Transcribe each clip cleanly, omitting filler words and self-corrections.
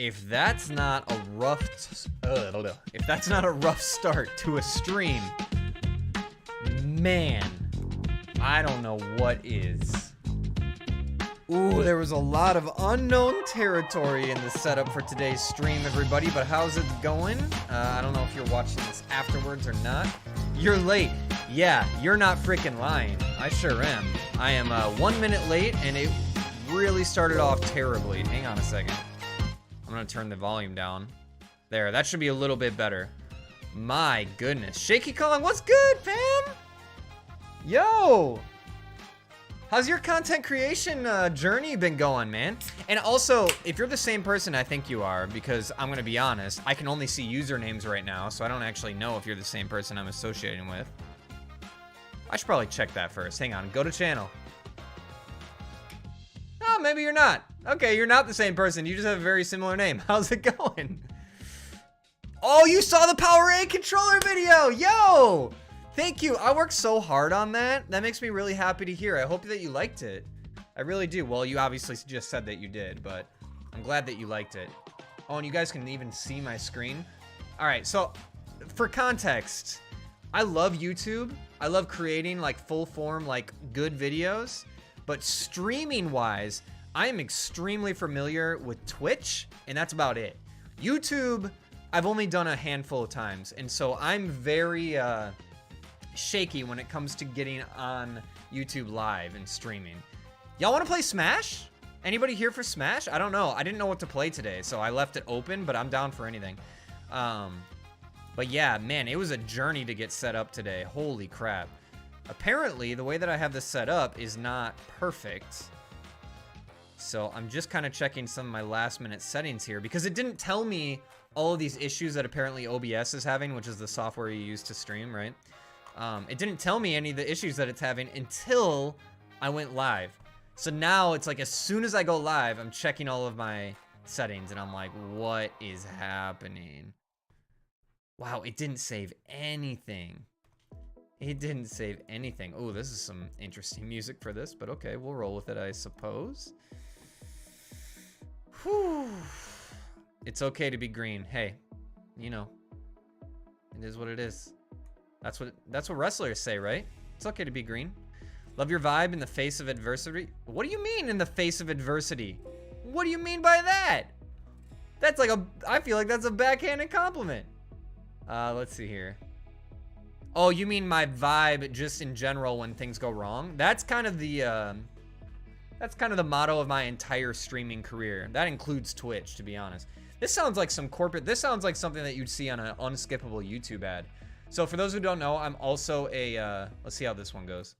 if that's not a rough start to a stream, man, I don't know what is. Ooh, there was a lot of unknown territory in the setup for today's stream, everybody, but how's it going? I don't know if you're watching this afterwards or not. You're late. Yeah, you're not freaking lying. I sure am. I am 1 minute late, and it really started off terribly. Hang on a second. I'm gonna turn the volume down. There, that should be a little bit better. My goodness. Shaky Kong, what's good, fam? Yo! How's your content creation journey been going, man? And also, if you're the same person I think you are, because I'm gonna be honest, I can only see usernames right now, so I don't actually know if you're the same person I'm associating with. I should probably check that first. Hang on, go to channel. Oh, maybe you're not. Okay, you're not the same person. You just have a very similar name. How's it going? Oh, you saw the Powerade controller video! Yo! Thank you. I worked so hard on that. That makes me really happy to hear. I hope that you liked it. I really do. Well, you obviously just said that you did, but I'm glad that you liked it. Oh, and you guys can even see my screen. All right, so for context, I love YouTube. I love creating like full form, like good videos, but streaming wise, I am extremely familiar with Twitch, and that's about it. YouTube, I've only done a handful of times, and so I'm very, shaky when it comes to getting on YouTube live and streaming. Y'all want to play Smash? Anybody here for Smash? I don't know. I didn't know what to play today, so I left it open, but I'm down for anything. But yeah, man, it was a journey to get set up today. Holy crap. Apparently, the way that I have this set up is not perfect. So I'm just kind of checking some of my last minute settings here because it didn't tell me all of these issues that apparently OBS is having, which is the software you use to stream, right? It didn't tell me any of the issues that it's having until I went live. So now it's like as soon as I go live, I'm checking all of my settings and I'm like, what is happening? Wow, it didn't save anything. It didn't save anything. Oh, this is some interesting music for this, but okay, we'll roll with it, I suppose. Whew. It's okay to be green. Hey, you know, it is what it is. That's what wrestlers say, right? It's okay to be green. Love your vibe in the face of adversity. What do you mean in the face of adversity? What do you mean by that? That's like I feel like that's a backhanded compliment. Let's see here. Oh, you mean my vibe just in general when things go wrong? That's kind of the motto of my entire streaming career. That includes Twitch, to be honest. This sounds like this sounds like something that you'd see on an unskippable YouTube ad. So for those who don't know, I'm also a, let's see how this one goes.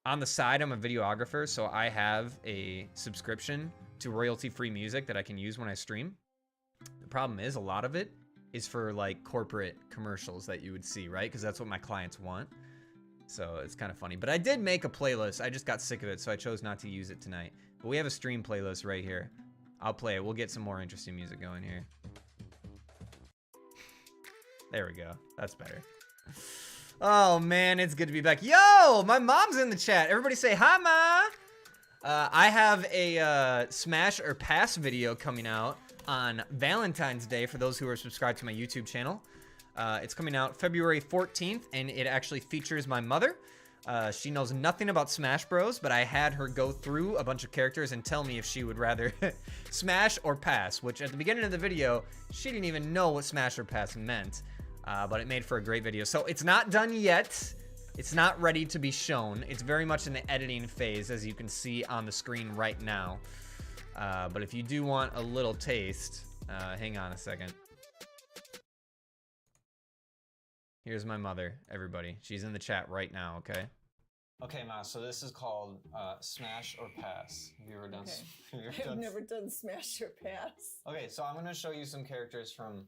On the side, I'm a videographer, so I have a subscription to royalty-free music that I can use when I stream. The problem is a lot of it is for like corporate commercials that you would see, right? Because that's what my clients want. So it's kind of funny. But I did make a playlist. I just got sick of it, so I chose not to use it tonight. But we have a stream playlist right here. I'll play it. We'll get some more interesting music going here. There we go. That's better. Oh, man, it's good to be back. Yo, my mom's in the chat. Everybody say hi, Ma. I have a Smash or Pass video coming out on Valentine's Day for those who are subscribed to my YouTube channel. It's coming out February 14th, and it actually features my mother. She knows nothing about Smash Bros, but I had her go through a bunch of characters and tell me if she would rather Smash or Pass, which at the beginning of the video, she didn't even know what Smash or Pass meant. But it made for a great video. So it's not done yet. It's not ready to be shown. It's very much in the editing phase, as you can see on the screen right now. But if you do want a little taste, hang on a second. Here's my mother, everybody. She's in the chat right now, okay? Okay, Ma, so this is called Smash or Pass. Have you ever done? Okay. I've never done Smash or Pass. Okay, so I'm gonna show you some characters from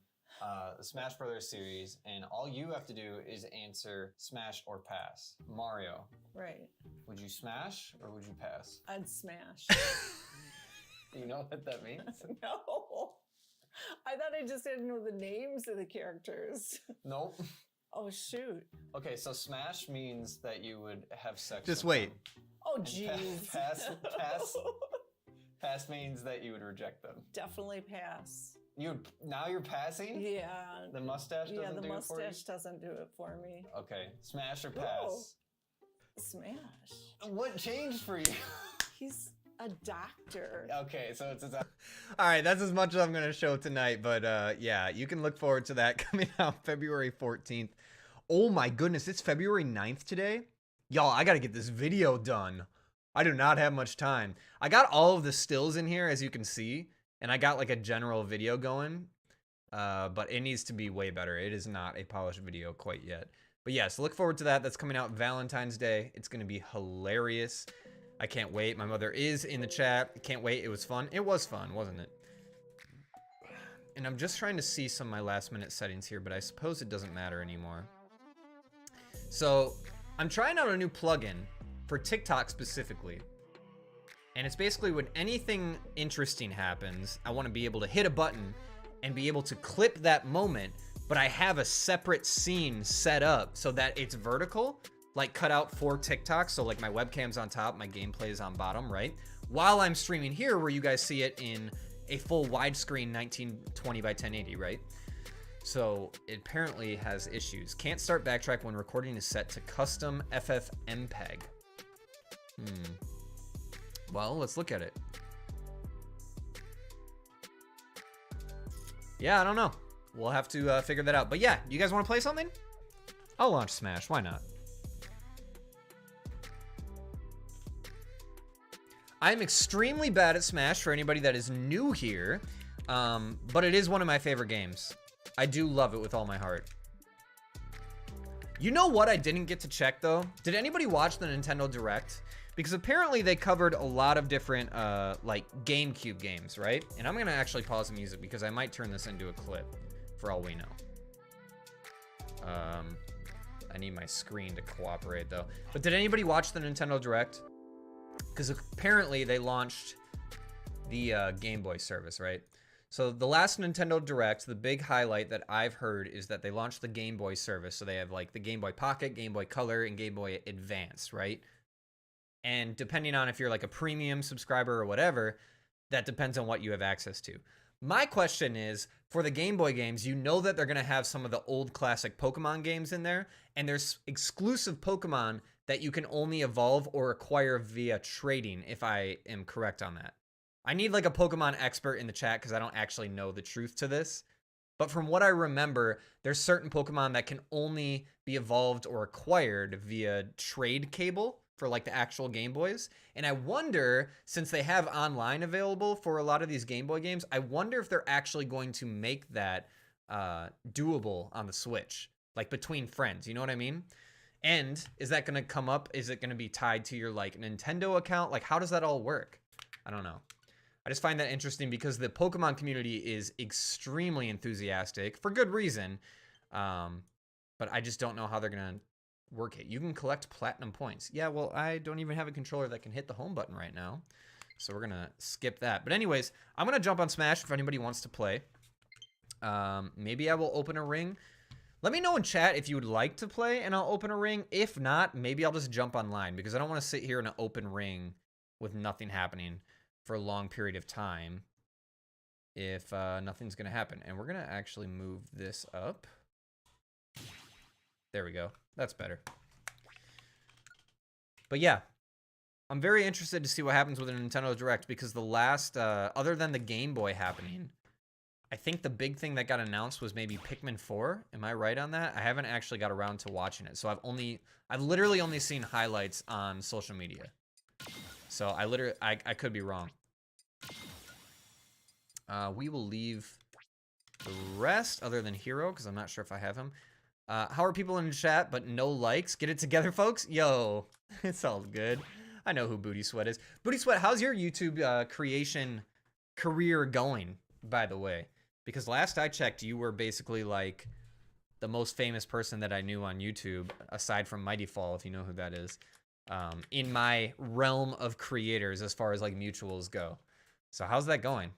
the Smash Brothers series, and all you have to do is answer Smash or Pass. Mario. Right. Would you smash or would you pass? I'd smash. Do you know what that means? No. I thought I just didn't know the names of the characters. Nope. Oh, shoot. Okay, so smash means that you would have sex Just with wait. them. Oh, And jeez. Pass means that you would reject them. Definitely pass. Now you're passing? Yeah. The mustache doesn't Yeah, the do it for you? mustache doesn't do it for me. Okay, smash or pass? Smash. What changed for you? He's a doctor. Okay, so it's All right, that's as much as I'm gonna show tonight, but yeah, you can look forward to that coming out February 14th. Oh my goodness, it's February 9th today? Y'all, I gotta get this video done. I do not have much time. I got all of the stills in here, as you can see, and I got like a general video going, but it needs to be way better. It is not a polished video quite yet. But yes, look forward to that. That's coming out Valentine's Day. It's gonna be hilarious. I can't wait. My mother is in the chat. Can't wait. It was fun. It was fun, wasn't it? And I'm just trying to see some of my last minute settings here, but I suppose it doesn't matter anymore. So I'm trying out a new plugin for TikTok specifically. And it's basically when anything interesting happens, I want to be able to hit a button and be able to clip that moment, but I have a separate scene set up so that it's vertical, like cut out for TikTok. So like my webcam's on top, my gameplay is on bottom, right? While I'm streaming here where you guys see it in a full widescreen 1920 by 1080, right? So it apparently has issues. Can't start backtrack when recording is set to custom FFmpeg. Well, let's look at it. Yeah, I don't know. We'll have to figure that out. But yeah, you guys want to play something? I'll launch Smash. Why not? I'm extremely bad at Smash for anybody that is new here, but it is one of my favorite games. I do love it with all my heart. You know what I didn't get to check though? Did anybody watch the Nintendo Direct? Because apparently they covered a lot of different like GameCube games, right? And I'm gonna actually pause the music because I might turn this into a clip for all we know. I need my screen to cooperate though. But did anybody watch the Nintendo Direct? Because apparently they launched the Game Boy service, right? So the last Nintendo Direct, the big highlight that I've heard is that they launched the Game Boy service. So they have like the Game Boy Pocket, Game Boy Color, and Game Boy Advance, right? And depending on if you're like a premium subscriber or whatever, that depends on what you have access to. My question is, for the Game Boy games, you know that they're going to have some of the old classic Pokemon games in there, and there's exclusive Pokemon that you can only evolve or acquire via trading, if I am correct on that. I need like a Pokemon expert in the chat because I don't actually know the truth to this. But from what I remember, there's certain Pokemon that can only be evolved or acquired via trade cable for like the actual Game Boys. And I wonder, since they have online available for a lot of these Game Boy games, I wonder if they're actually going to make that doable on the Switch, like between friends, you know what I mean? And is that going to come up? Is it going to be tied to your like Nintendo account? Like, how does that all work? I don't know. I just find that interesting because the Pokemon community is extremely enthusiastic for good reason. But I just don't know how they're going to work it. You can collect platinum points. Yeah, well, I don't even have a controller that can hit the home button right now. So we're going to skip that. But anyways, I'm going to jump on Smash if anybody wants to play. Maybe I will open a ring. Let me know in chat if you would like to play and I'll open a ring. If not, maybe I'll just jump online because I don't want to sit here in an open ring with nothing happening for a long period of time if nothing's going to happen. And we're going to actually move this up. There we go. That's better. But yeah, I'm very interested to see what happens with a Nintendo Direct because the last, other than the Game Boy happening, I think the big thing that got announced was maybe Pikmin 4. Am I right on that? I haven't actually got around to watching it. So I've literally only seen highlights on social media. So I could be wrong. We will leave the rest other than Hero because I'm not sure if I have him. How are people in the chat but no likes? Get it together, folks. Yo, it's all good. I know who Booty Sweat is. Booty Sweat, how's your YouTube creation career going, by the way? Because last I checked, you were basically like the most famous person that I knew on YouTube, aside from Mighty Fall, if you know who that is, in my realm of creators as far as like mutuals go. So how's that going?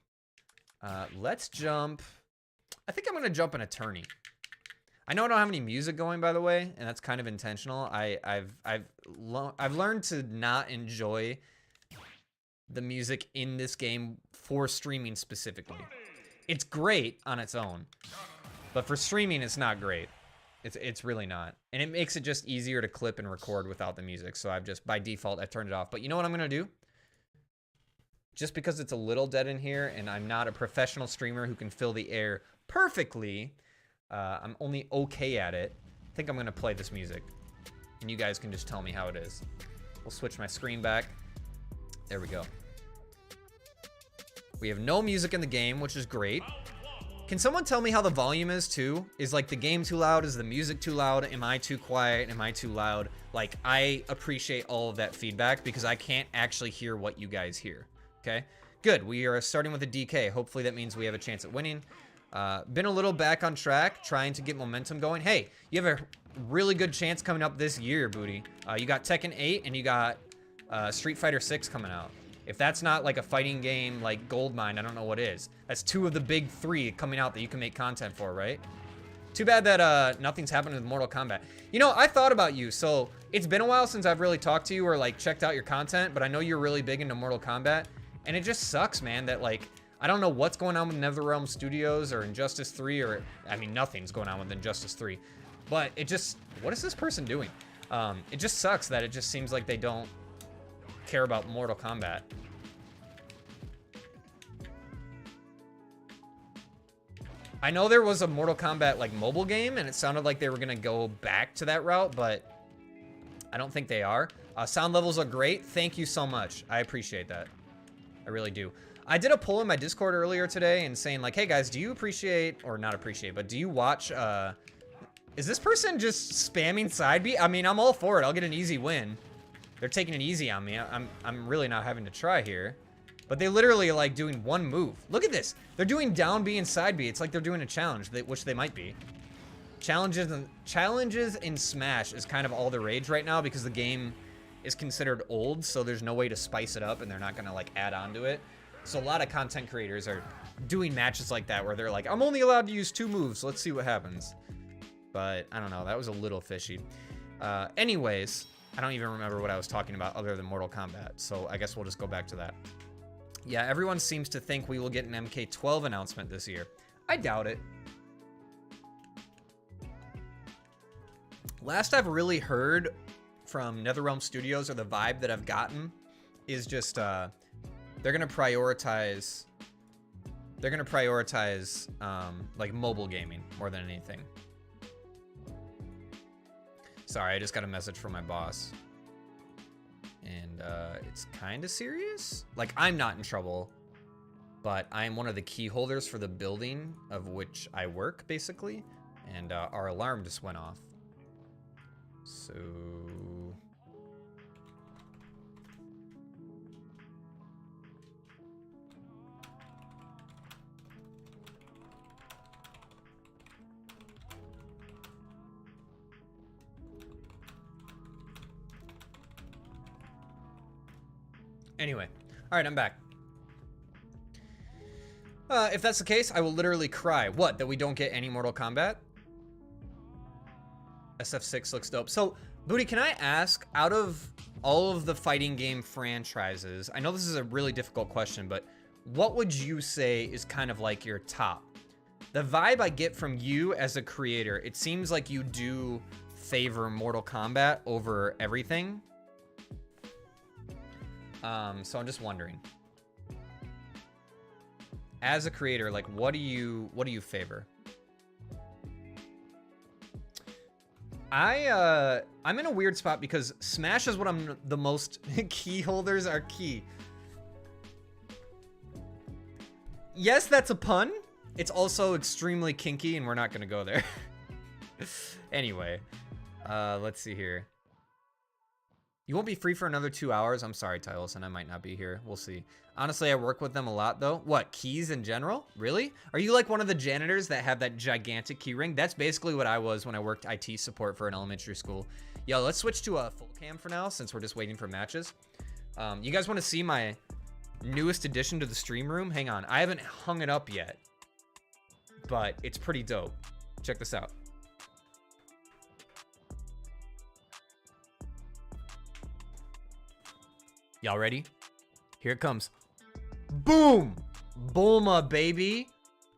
Let's jump. I think I'm going to jump an attorney. I know I don't have any music going, by the way, and that's kind of intentional. I've learned to not enjoy the music in this game for streaming specifically. It's great on its own, but for streaming, it's not great. It's really not. And it makes it just easier to clip and record without the music. So I've just, by default, I've turned it off. But you know what I'm gonna do? Just because it's a little dead in here and I'm not a professional streamer who can fill the air perfectly, I'm only okay at it. I think I'm gonna play this music and you guys can just tell me how it is. We'll switch my screen back. There we go. We have no music in the game, which is great. Can someone tell me how the volume is too? Is like the game too loud? Is the music too loud? Am I too quiet? Am I too loud? Like, I appreciate all of that feedback because I can't actually hear what you guys hear. Okay, good. We are starting with a DK. Hopefully that means we have a chance at winning. Been a little back on track, trying to get momentum going. Hey, you have a really good chance coming up this year, Booty. You got Tekken 8 and you got Street Fighter 6 coming out. If that's not like a fighting game like Goldmine, I don't know what is. That's 2 of the big 3 coming out that you can make content for, right? Too bad that nothing's happened with Mortal Kombat. You know, I thought about you. So it's been a while since I've really talked to you or like checked out your content, but I know you're really big into Mortal Kombat. And it just sucks, man, that like, I don't know what's going on with NetherRealm Studios or Injustice 3 or, I mean, nothing's going on with Injustice 3. But it just, what is this person doing? It just sucks that it just seems like they don't care about Mortal Kombat. I know there was a Mortal Kombat like mobile game and it sounded like they were gonna go back to that route, but I don't think they are. Sound levels are great. Thank you so much. I appreciate that. I really do. I did a poll in my Discord earlier today and saying like, hey guys, do you appreciate, or not appreciate, but do you watch, is this person just spamming side B? I mean, I'm all for it. I'll get an easy win. They're taking it easy on me. I'm really not having to try here. But they literally are like doing one move. Look at this. They're doing down B and side B. It's like they're doing a challenge, which they might be. Challenges in Smash is kind of all the rage right now because the game is considered old, so there's no way to spice it up and they're not gonna like add on to it. So a lot of content creators are doing matches like that where they're like, I'm only allowed to use 2 moves. Let's see what happens. But I don't know. That was a little fishy. Anyways, I don't even remember what I was talking about other than Mortal Kombat. So I guess we'll just go back to that. Yeah, everyone seems to think we will get an MK12 announcement this year. I doubt it. Last I've really heard from NetherRealm Studios, or the vibe that I've gotten, is just they're gonna prioritize like mobile gaming more than anything. Sorry, I just got a message from my boss. And it's kind of serious. Like, I'm not in trouble, but I'm one of the key holders for the building of which I work, basically. And our alarm just went off. So... Anyway, all right, I'm back. If that's the case, I will literally cry. What, that we don't get any Mortal Kombat? SF6 looks dope. So, Booty, can I ask, out of all of the fighting game franchises, I know this is a really difficult question, but what would you say is kind of like your top? The vibe I get from you as a creator, it seems like you do favor Mortal Kombat over everything. So I'm just wondering, as a creator, like, what do you favor? I'm in a weird spot because Smash is what I'm the most key holders are key. Yes, that's a pun. It's also extremely kinky and we're not gonna go there. Anyway, let's see here. You won't be free for another 2 hours. I'm sorry, Tylerson. I might not be here. We'll see. Honestly, I work with them a lot, though. What, keys in general? Really? Are you like one of the janitors that have that gigantic key ring? That's basically what I was when I worked IT support for an elementary school. Yo, let's switch to a full cam for now, since we're just waiting for matches. You guys want to see my newest addition to the stream room? Hang on. I haven't hung it up yet, but it's pretty dope. Check this out. Y'all ready? Here it comes. Boom! Bulma, baby.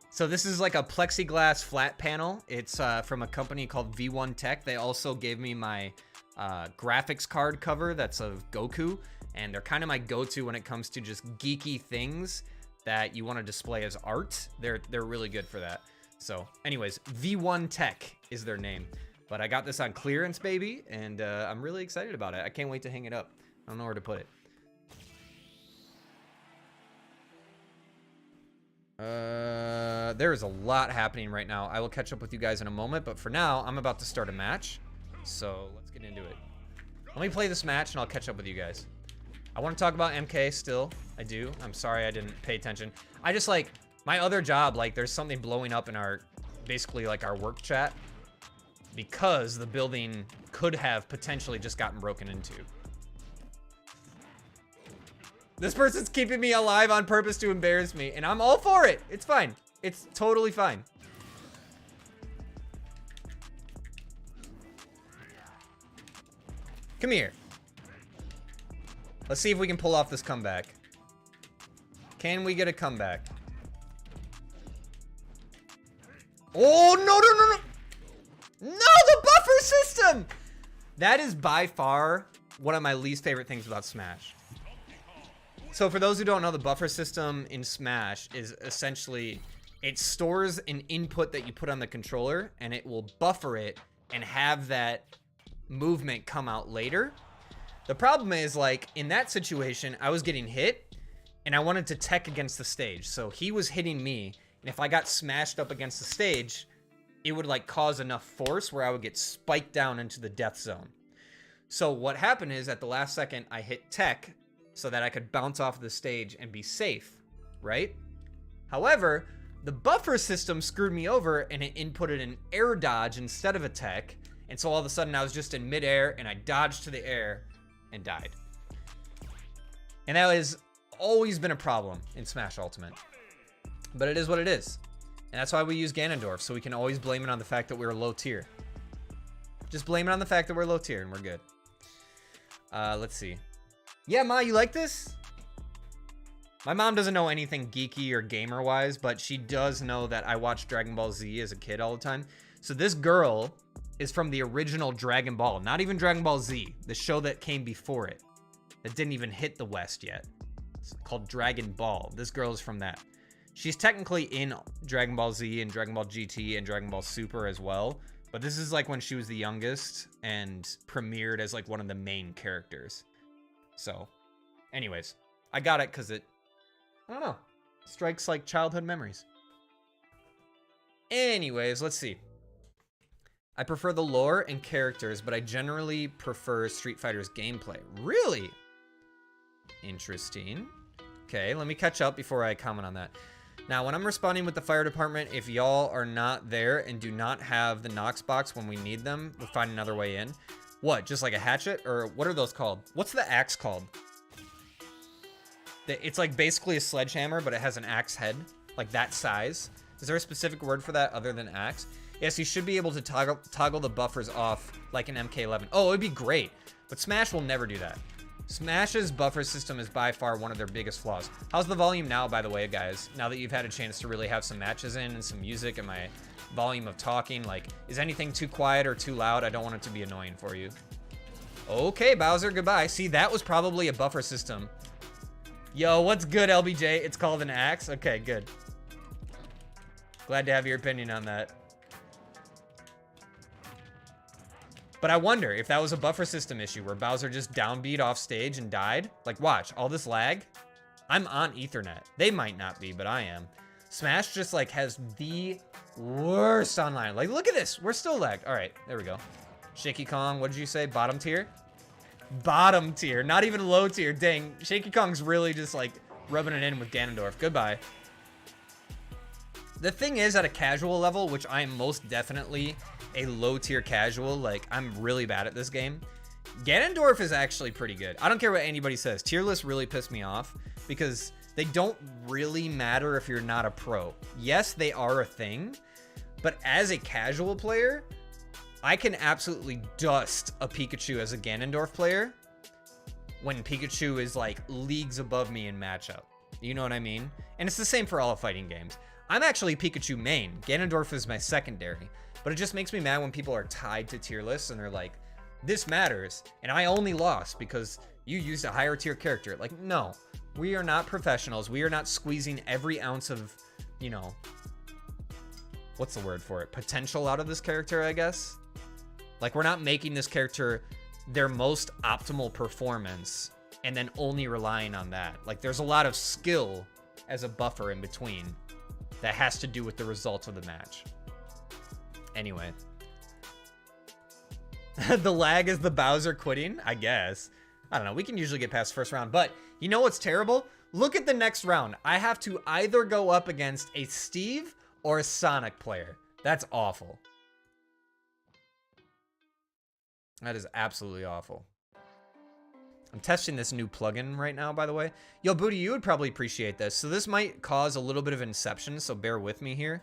So this is like a plexiglass flat panel. It's from a company called V1 Tech. They also gave me my graphics card cover that's of Goku. And they're kind of my go-to when it comes to just geeky things that you want to display as art. They're really good for that. So anyways, V1 Tech is their name. But I got this on clearance, baby, and I'm really excited about it. I can't wait to hang it up. I don't know where to put it. There is a lot happening right now. I will catch up with you guys in a moment, but for now, I'm about to start a match. So let's get into it. Let me play this match and I'll catch up with you guys. I want to talk about MK still. I do. I'm sorry I didn't pay attention. I just like my other job, like there's something blowing up in our, basically like our work chat because the building could have potentially just gotten broken into. This person's keeping me alive on purpose to embarrass me, and I'm all for it. It's fine. It's totally fine. Come here. Let's see if we can pull off this comeback. Can we get a comeback? Oh, no. No, the buffer system! That is by far one of my least favorite things about Smash. So for those who don't know, the buffer system in Smash is essentially, it stores an input that you put on the controller and it will buffer it and have that movement come out later. The problem is, like, in that situation, I was getting hit and I wanted to tech against the stage. So he was hitting me, and if I got smashed up against the stage, it would like cause enough force where I would get spiked down into the death zone. So what happened is at the last second, I hit tech so that I could bounce off the stage and be safe, right? However, the buffer system screwed me over and it inputted an air dodge instead of a tech. And so all of a sudden I was just in midair and I dodged to the air and died. And that has always been a problem in Smash Ultimate. But it is what it is. And that's why we use Ganondorf, so we can always blame it on the fact that we're low tier. Just blame it on the fact that we're low tier and we're good. Let's see. Yeah, Ma, you like this? My mom doesn't know anything geeky or gamer-wise, but she does know that I watched Dragon Ball Z as a kid all the time. So this girl is from the original Dragon Ball, not even Dragon Ball Z, the show that came before it, that didn't even hit the West yet. It's called Dragon Ball. This girl is from that. She's technically in Dragon Ball Z and Dragon Ball GT and Dragon Ball Super as well, but this is like when she was the youngest and premiered as like one of the main characters. So, anyways, I got it because it, I don't know, strikes like childhood memories. Anyways, let's see. I prefer the lore and characters, but I generally prefer Street Fighter's gameplay. Really? Interesting. Okay, let me catch up before I comment on that. Now, when I'm responding with the fire department, if y'all are not there and do not have the Nox box when we need them, we'll find another way in. What, just like a hatchet? Or what are those called? What's the axe called? It's like basically a sledgehammer, but it has an axe head, like that size. Is there a specific word for that other than axe? Yes, you should be able to toggle the buffers off like an MK11. Oh, it would be great, but Smash will never do that. Smash's buffer system is by far one of their biggest flaws. How's the volume now, by the way, guys? Now that you've had a chance to really have some matches in and some music and my volume of talking, like, is anything too quiet or too loud? I don't want it to be annoying for you. Okay, Bowser, goodbye. See, that was probably a buffer system. Yo, what's good, LBJ? It's called an axe? Okay, good. Glad to have your opinion on that. But I wonder if that was a buffer system issue where Bowser just downbeat off stage and died. Like, watch, all this lag. I'm on Ethernet. They might not be, but I am. Smash just like has the worst online. Like, look at this. We're still lagged. All right, there we go. Shaky Kong, what did you say? Bottom tier? Bottom tier, not even low tier. Dang, Shaky Kong's really just like rubbing it in with Ganondorf. Goodbye. The thing is, at a casual level, which I am most definitely a low tier casual, like I'm really bad at this game, Ganondorf is actually pretty good. I don't care what anybody says. Tier lists really piss me off because they don't really matter if you're not a pro. Yes, they are a thing, but as a casual player, I can absolutely dust a Pikachu as a Ganondorf player. when Pikachu is like leagues above me in matchup. You know what I mean? And it's the same for all fighting games. I'm actually Pikachu main. Ganondorf is my secondary. But it just makes me mad when people are tied to tier lists and they're like, this matters, and I only lost because you used a higher tier character. Like, no, we are not professionals. We are not squeezing every ounce of, you know, what's the word for it? Potential out of this character, I guess. Like, we're not making this character their most optimal performance and then only relying on that. Like, there's a lot of skill as a buffer in between that has to do with the results of the match. Anyway. The lag is the Bowser quitting, I guess. I don't know. We can usually get past first round, but you know what's terrible? Look at the next round. I have to either go up against a Steve or a Sonic player. That's awful. That is absolutely awful. I'm testing this new plugin right now, by the way. Yo, Booty, you would probably appreciate this. So this might cause a little bit of inception, so bear with me here.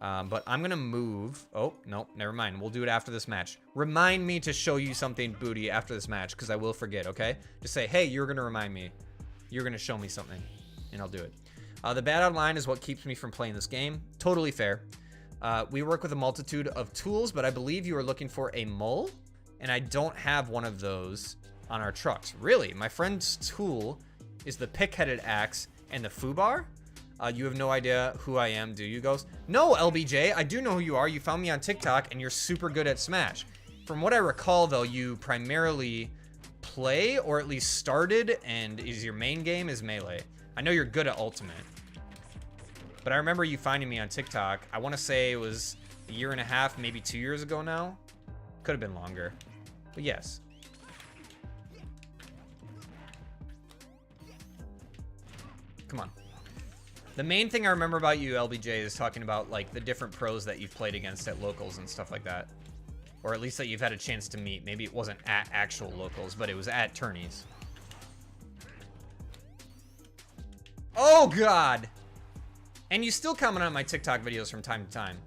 But I'm going to move. Oh, no, never mind. We'll do it after this match. Remind me to show you something, Booty, after this match, because I will forget, okay? Just say, hey, you're going to remind me. You're going to show me something, and I'll do it. The bad online is what keeps me from playing this game. Totally fair. We work with a multitude of tools, but I believe you are looking for a mole, and I don't have one of those on our trucks. Really? My friend's tool is the pick-headed axe and the foobar? You have no idea who I am, do you, Ghost? No, LBJ, I do know who you are. You found me on TikTok, and you're super good at Smash. From what I recall, though, you primarily play, or at least started, and is your main game is Melee. I know you're good at Ultimate. But I remember you finding me on TikTok. I want to say it was a year and a half, maybe 2 years ago now. Could have been longer. But yes. Come on. The main thing I remember about you, LBJ, is talking about like the different pros that you've played against at locals and stuff like that. Or at least that you've had a chance to meet. Maybe it wasn't at actual locals, but it was at tourneys. Oh, God. And you still comment on my TikTok videos from time to time.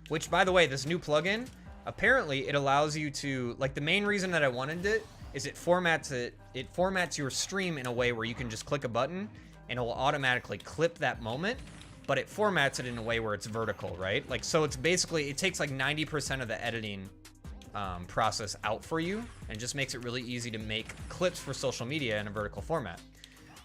Which, by the way, this new plugin, apparently it allows you to, like, the main reason that I wanted it is it formats your stream in a way where you can just click a button and it will automatically clip that moment, but it formats it in a way where it's vertical, right? Like, so it's basically, it takes like 90% of the editing process out for you and just makes it really easy to make clips for social media in a vertical format.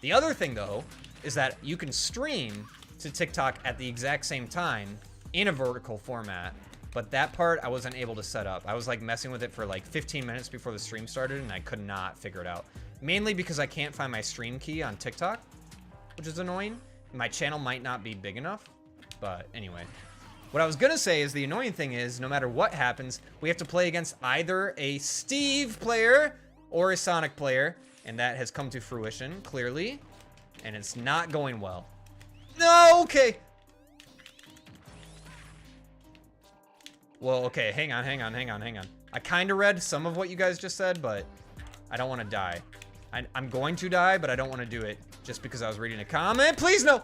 The other thing, though, is that you can stream to TikTok at the exact same time in a vertical format. But that part I wasn't able to set up. I was like messing with it for like 15 minutes before the stream started and I could not figure it out. Mainly because I can't find my stream key on TikTok, which is annoying. My channel might not be big enough, but anyway. What I was gonna say is the annoying thing is no matter what happens, we have to play against either a Steve player or a Sonic player, and that has come to fruition, clearly, and it's not going well. No, okay. Well, okay, hang on. I kind of read some of what you guys just said, but I don't want to die. I'm going to die, but I don't want to do it just because I was reading a comment. Please, no!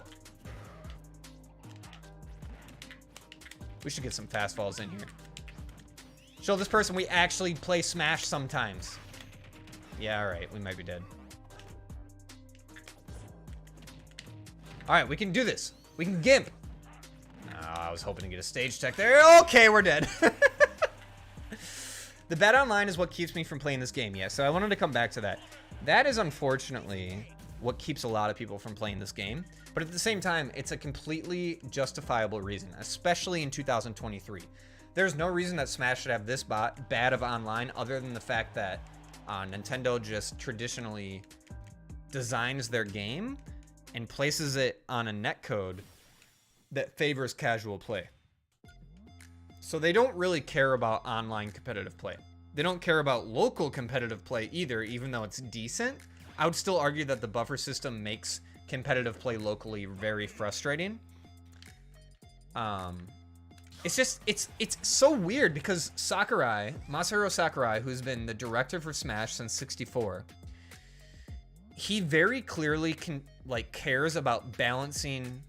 We should get some fast falls in here. Show this person we actually play Smash sometimes. Yeah, all right, we might be dead. All right, we can do this. We can gimp. I was hoping to get a stage tech there. Okay, we're dead. The bad online is what keeps me from playing this game. Yeah, so I wanted to come back to that. That is unfortunately what keeps a lot of people from playing this game. But at the same time, it's a completely justifiable reason, especially in 2023. There's no reason that Smash should have this bad of online other than the fact that Nintendo just traditionally designs their game and places it on a netcode that favors casual play. So they don't really care about online competitive play. They don't care about local competitive play either, even though it's decent. I would still argue that the buffer system makes competitive play locally very frustrating. It's so weird because Masahiro Sakurai, who's been the director for Smash since 64, he very clearly cares about balancing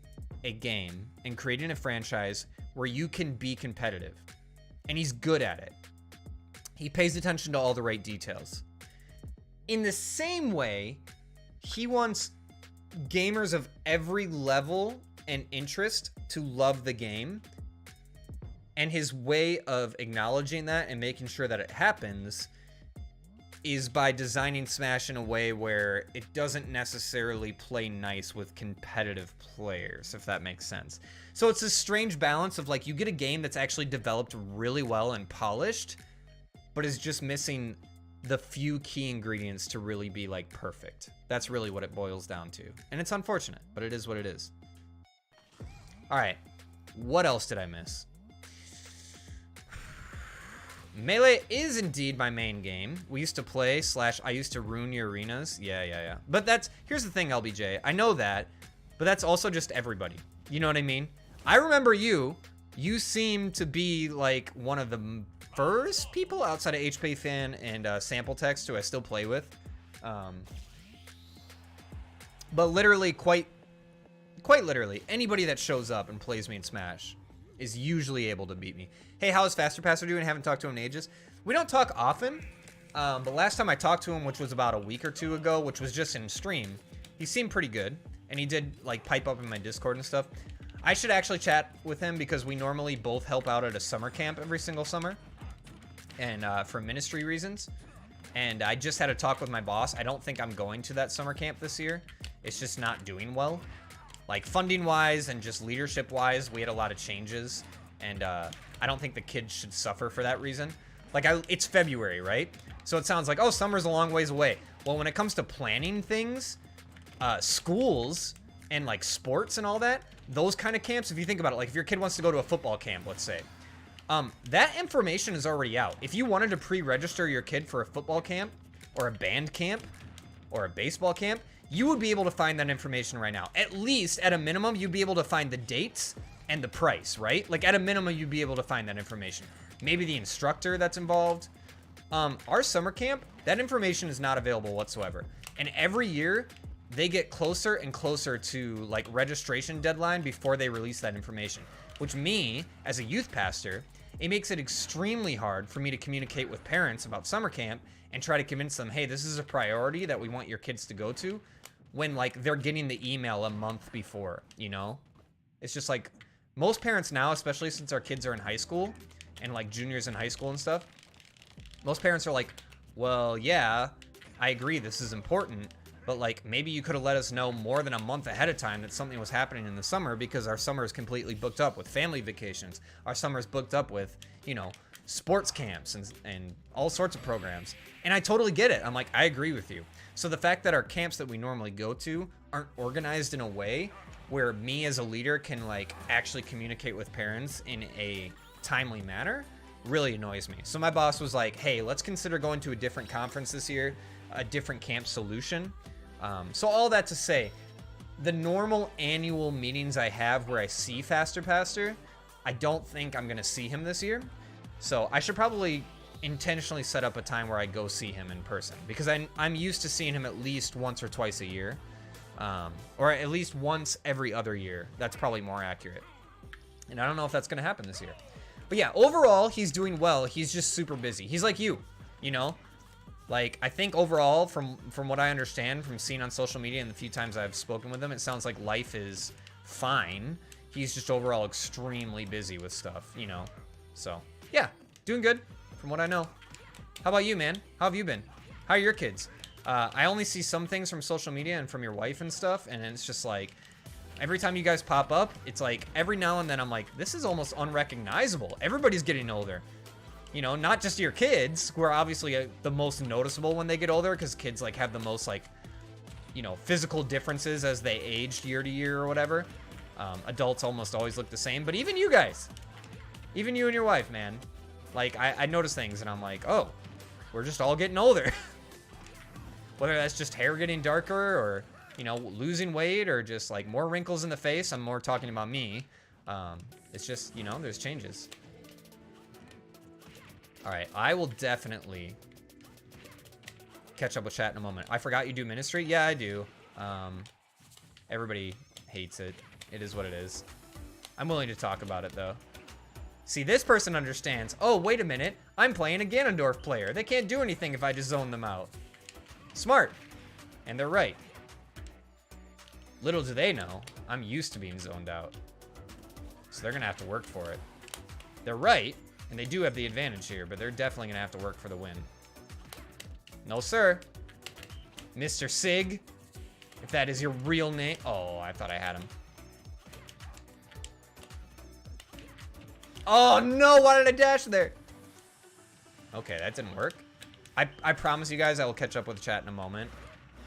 a game and creating a franchise where you can be competitive, and he's good at it. He pays attention to all the right details. In the same way, he wants gamers of every level and interest to love the game. And his way of acknowledging that and making sure that it happens is by designing Smash in a way where it doesn't necessarily play nice with competitive players, if that makes sense. So it's a strange balance of like, you get a game that's actually developed really well and polished, but is just missing the few key ingredients to really be like perfect. That's really what it boils down to. And it's unfortunate, but it is what it is. All right, what else did I miss? Melee is indeed my main game. We used to play / I used to ruin your arenas. Yeah. But here's the thing, LBJ. I know that, but that's also just everybody. You know what I mean? I remember you seem to be like one of the first people outside of HP Fan and Sample Text who I still play with. But literally, quite literally, anybody that shows up and plays me in Smash is usually able to beat me. Hey, how is Faster Passer doing? Haven't talked to him in ages. We don't talk often, but last time I talked to him, which was about a week or two ago, which was just in stream, he seemed pretty good, and he did like pipe up in my Discord and stuff. I should actually chat with him because we normally both help out at a summer camp every single summer, and for ministry reasons. And I just had a talk with my boss. I don't think I'm going to that summer camp this year. It's just not doing well. Like funding wise and just leadership wise, we had a lot of changes, and I don't think the kids should suffer for that reason. Like it's February, right? So it sounds like, oh, summer's a long ways away. Well, when it comes to planning things, schools and like sports and all that, those kind of camps, if you think about it, like if your kid wants to go to a football camp, let's say, that information is already out. If you wanted to pre-register your kid for a football camp or a band camp or a baseball camp, you would be able to find that information right now. At least, at a minimum, you'd be able to find the dates and the price, right? Like, at a minimum, you'd be able to find that information. Maybe the instructor that's involved. Our summer camp, that information is not available whatsoever. And every year, they get closer and closer to, like, registration deadline before they release that information. Which me, as a youth pastor, it makes it extremely hard for me to communicate with parents about summer camp and try to convince them, hey, this is a priority that we want your kids to go to, when like they're getting the email a month before, you know? It's just like most parents now, especially since our kids are in high school and like juniors in high school and stuff, most parents are like, well, yeah, I agree this is important, but like maybe you could have let us know more than a month ahead of time that something was happening in the summer, because our summer is completely booked up with family vacations. Our summer is booked up with, you know, sports camps and all sorts of programs. And I totally get it. I'm like, I agree with you. So the fact that our camps that we normally go to aren't organized in a way where me as a leader can like actually communicate with parents in a timely manner really annoys me. So my boss was like, hey, let's consider going to a different conference this year, a different camp solution. So all that to say, the normal annual meetings I have where I see Faster Pastor, I don't think I'm going to see him this year. So I should probably intentionally set up a time where I go see him in person, because I'm used to seeing him at least once or twice a year, or at least once every other year. That's probably more accurate. And I don't know if that's going to happen this year. But yeah, overall, he's doing well. He's just super busy. He's like you know? Like, I think overall, from what I understand from seeing on social media and the few times I've spoken with him, it sounds like life is fine. He's just overall extremely busy with stuff, you know? So, yeah, doing good from what I know. How about you, man? How have you been? How are your kids? I only see some things from social media and from your wife and stuff, and it's just like, every time you guys pop up, it's like, every now and then I'm like, this is almost unrecognizable. Everybody's getting older. You know, not just your kids, who are obviously the most noticeable when they get older, because kids like have the most like, you know, physical differences as they age year to year or whatever. Adults almost always look the same, but even you guys, even you and your wife, man, like I notice things and I'm like, oh, we're just all getting older. Whether that's just hair getting darker or, you know, losing weight or just like more wrinkles in the face. I'm more talking about me. It's just, you know, there's changes. All right, I will definitely catch up with chat in a moment. I forgot you do ministry? Yeah, I do. Everybody hates it. It is what it is. I'm willing to talk about it, though. See, this person understands. Oh, wait a minute. I'm playing a Ganondorf player. They can't do anything if I just zone them out. Smart. And they're right. Little do they know, I'm used to being zoned out. So they're gonna have to work for it. They're right, and they do have the advantage here, but they're definitely gonna have to work for the win. No, sir. Mr. Sig, if that is your real name. Oh, I thought I had him. Oh no, why did I dash there? Okay, that didn't work. I promise you guys I will catch up with chat in a moment.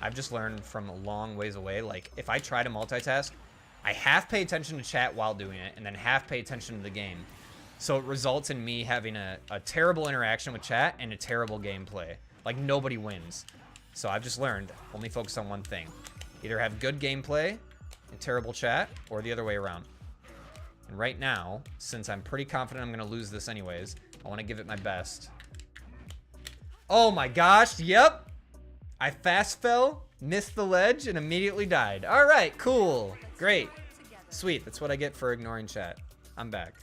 I've just learned from a long ways away, like, if I try to multitask, I half pay attention to chat while doing it, and then half pay attention to the game. So it results in me having a terrible interaction with chat and a terrible gameplay. Like, nobody wins. So I've just learned, only focus on one thing. Either have good gameplay and terrible chat, or the other way around. And right now, since I'm pretty confident I'm gonna lose this anyways, I wanna give it my best. Oh my gosh, yep! I fast fell, missed the ledge, and immediately died. All right, cool, great. Sweet, that's what I get for ignoring chat. I'm back.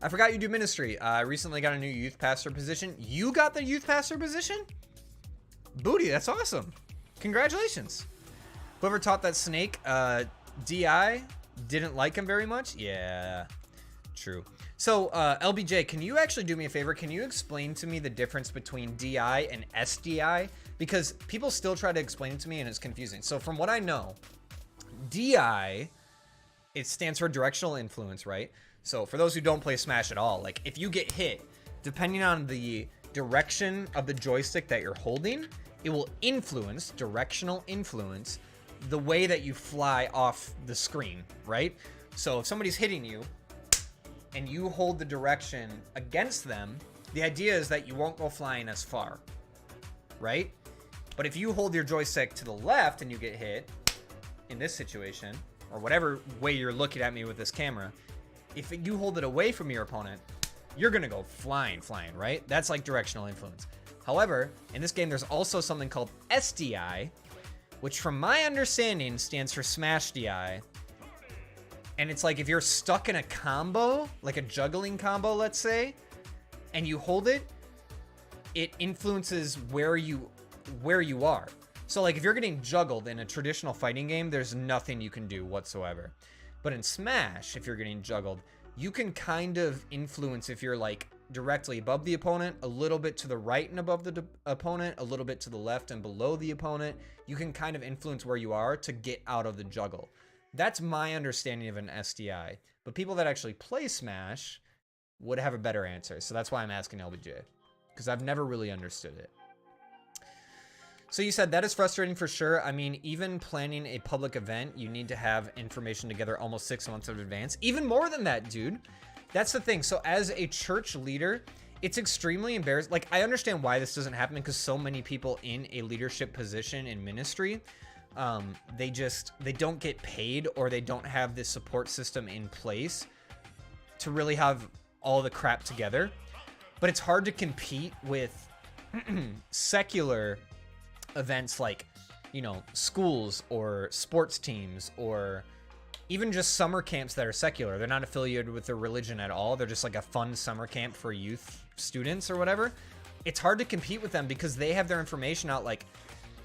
I forgot you do ministry. I recently got a new youth pastor position. You got the youth pastor position? Booty, that's awesome. Congratulations. Whoever taught that snake, DI, didn't like him very much? Yeah, true. So, LBJ, can you actually do me a favor? Can you explain to me the difference between DI and SDI? Because people still try to explain it to me and it's confusing. So from what I know, DI, it stands for directional influence, right? So for those who don't play Smash at all, like if you get hit, depending on the direction of the joystick that you're holding, it will influence, directional influence, the way that you fly off the screen, right? So if somebody's hitting you and you hold the direction against them, the idea is that you won't go flying as far, right? But if you hold your joystick to the left and you get hit, in this situation, or whatever way you're looking at me with this camera, if you hold it away from your opponent, you're gonna go flying, right? That's like directional influence. However, in this game, there's also something called SDI, which from my understanding stands for Smash DI. And it's like if you're stuck in a combo, like a juggling combo, let's say, and you hold it, it influences where you are. So like if you're getting juggled in a traditional fighting game, there's nothing you can do whatsoever. But in Smash, if you're getting juggled, you can kind of influence if you're like directly above the opponent, a little bit to the right and above the opponent, a little bit to the left and below the opponent. You can kind of influence where you are to get out of the juggle. That's my understanding of an SDI. But people that actually play Smash would have a better answer. So that's why I'm asking LBJ, because I've never really understood it. So you said that is frustrating for sure. I mean, even planning a public event, you need to have information together almost 6 months in advance. Even more than that, dude. That's the thing. So as a church leader, it's extremely embarrassing. Like, I understand why this doesn't happen because so many people in a leadership position in ministry, they don't get paid, or they don't have this support system in place to really have all the crap together. But it's hard to compete with secular events like, you know, schools or sports teams, or even just summer camps that are secular. They're not affiliated with their religion at all. They're just like a fun summer camp for youth students or whatever. It's hard to compete with them because they have their information out. Like,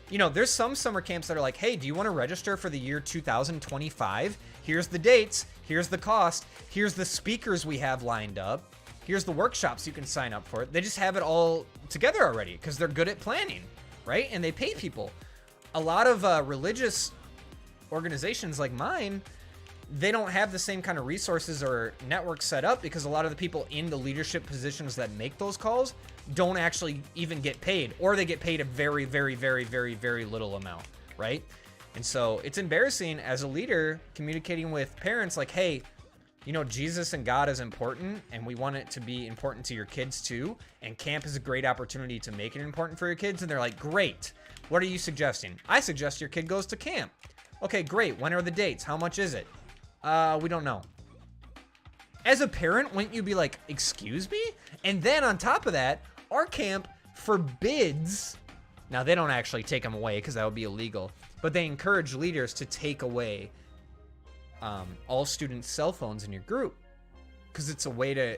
you know, there's some summer camps that are like, hey, do you want to register for the year 2025? Here's the dates. Here's the cost. Here's the speakers we have lined up. Here's the workshops you can sign up for. They just have it all together already because they're good at planning, right? And they pay people. A lot of religious organizations like mine, they don't have the same kind of resources or networks set up because a lot of the people in the leadership positions that make those calls don't actually even get paid, or they get paid a very, very, very, very, very little amount, right? And so it's embarrassing as a leader communicating with parents like, hey, you know, Jesus and God is important, and we want it to be important to your kids too, and camp is a great opportunity to make it important for your kids. And they're like, great, what are you suggesting? I suggest your kid goes to camp. Okay, great. When are the dates? How much is it? We don't know. As a parent, wouldn't you be like, excuse me? And then on top of that, our camp forbids, now they don't actually take them away because that would be illegal, but they encourage leaders to take away all students' cell phones in your group, because it's a way to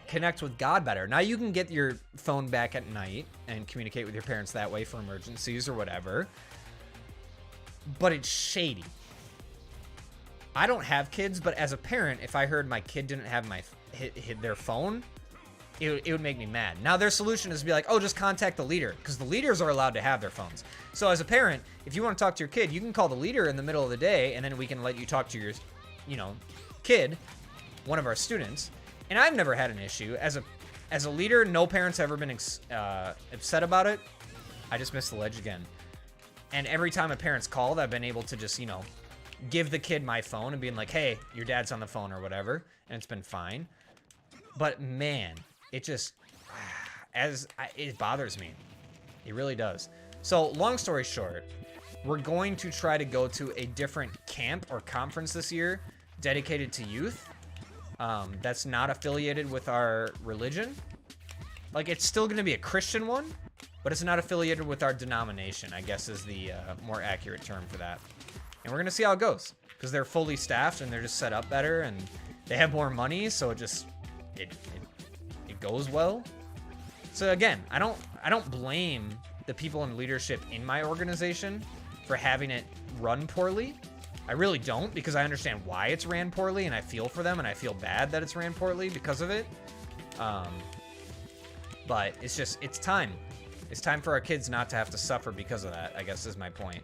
connect with God better. Now you can get your phone back at night and communicate with your parents that way for emergencies or whatever, but it's shady. I don't have kids, but as a parent, if I heard my kid didn't have their phone, it would make me mad. Now their solution is to be like, oh, just contact the leader, because the leaders are allowed to have their phones. So as a parent, if you want to talk to your kid, you can call the leader in the middle of the day, and then we can let you talk to your, kid, one of our students. And I've never had an issue as a leader. No parents ever been upset about it. I just missed the ledge again. And every time a parent's called, I've been able to just give the kid my phone and being like, hey, your dad's on the phone or whatever, and it's been fine. But man, it just it bothers me. It really does. So long story short, we're going to try to go to a different camp or conference this year dedicated to youth. That's not affiliated with our religion. Like, it's still going to be a Christian one, but it's not affiliated with our denomination, I guess is the more accurate term for that. And we're going to see how it goes, because they're fully staffed and they're just set up better and they have more money, so it goes well. So again, I don't blame the people in leadership in my organization for having it run poorly. I really don't, because I understand why it's ran poorly, and I feel for them, and I feel bad that it's ran poorly because of it. But it's time. It's time for our kids not to have to suffer because of that, I guess is my point.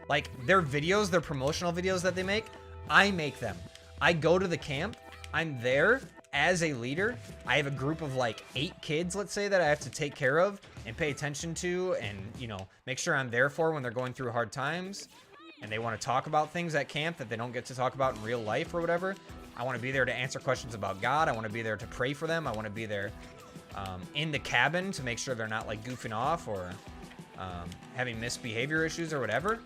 Like, their videos, their promotional videos that they make, I make them. I go to the camp, I'm there as a leader. I have a group of like 8 kids, let's say, that I have to take care of and pay attention to and, make sure I'm there for when they're going through hard times and they want to talk about things at camp that they don't get to talk about in real life or whatever. I want to be there to answer questions about God. I want to be there to pray for them. I want to be there in the cabin to make sure they're not like goofing off or having misbehavior issues or whatever.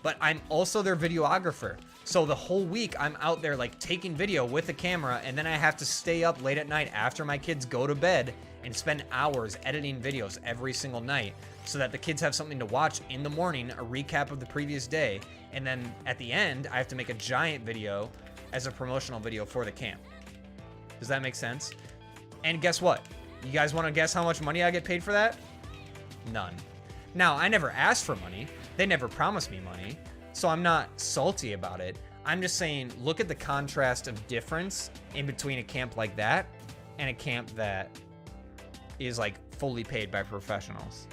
But I'm also their videographer. So the whole week I'm out there like taking video with a camera, and then I have to stay up late at night after my kids go to bed and spend hours editing videos every single night so that the kids have something to watch in the morning, a recap of the previous day, and then at the end I have to make a giant video as a promotional video for the camp. Does that make sense? And guess what? You guys want to guess how much money I get paid for that? None. Now, I never asked for money. They never promised me money, so I'm not salty about it. I'm just saying, look at the contrast of difference in between a camp like that and a camp that is like fully paid by professionals.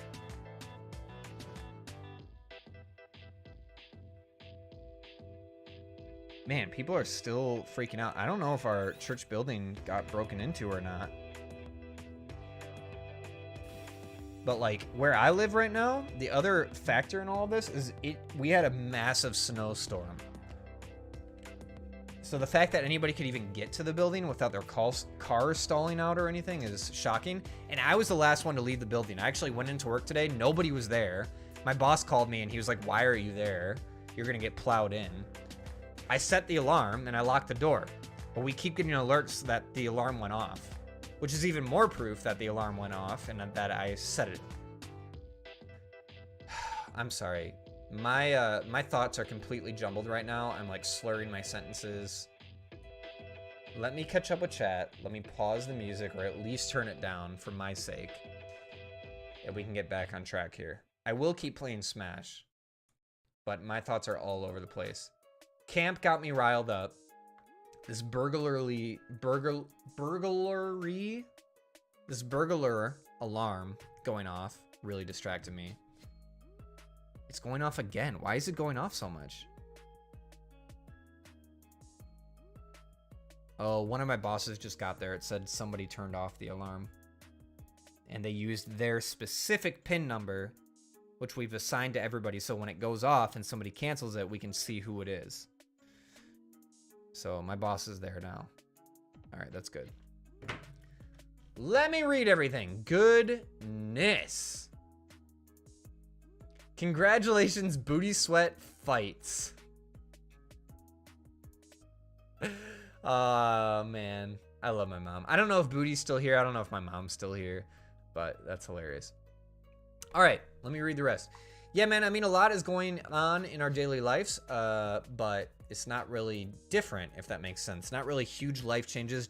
Man, people are still freaking out. I don't know if our church building got broken into or not. But like where I live right now, the other factor in all of this is we had a massive snowstorm. So the fact that anybody could even get to the building without their cars stalling out or anything is shocking. And I was the last one to leave the building. I actually went into work today. Nobody was there. My boss called me and he was like, why are you there? You're going to get plowed in. I set the alarm and I locked the door. But we keep getting alerts that the alarm went off, which is even more proof that the alarm went off and that I set it. I'm sorry. My thoughts are completely jumbled right now. I'm like slurring my sentences. Let me catch up with chat. Let me pause the music or at least turn it down for my sake. And we can get back on track here. I will keep playing Smash, but my thoughts are all over the place. Camp got me riled up. This burglar alarm going off really distracted me. It's going off again. Why is it going off so much? Oh, one of my bosses just got there. It said somebody turned off the alarm. And they used their specific PIN number, which we've assigned to everybody. So when it goes off and somebody cancels it, we can see who it is. So my boss is there now. All right, that's good. Let me read everything. Goodness. Congratulations, Booty Sweat Fights. Man. I love my mom. I don't know if Booty's still here. I don't know if my mom's still here, but that's hilarious. All right, let me read the rest. Yeah, man, I mean, a lot is going on in our daily lives, but it's not really different, if that makes sense. Not really huge life changes,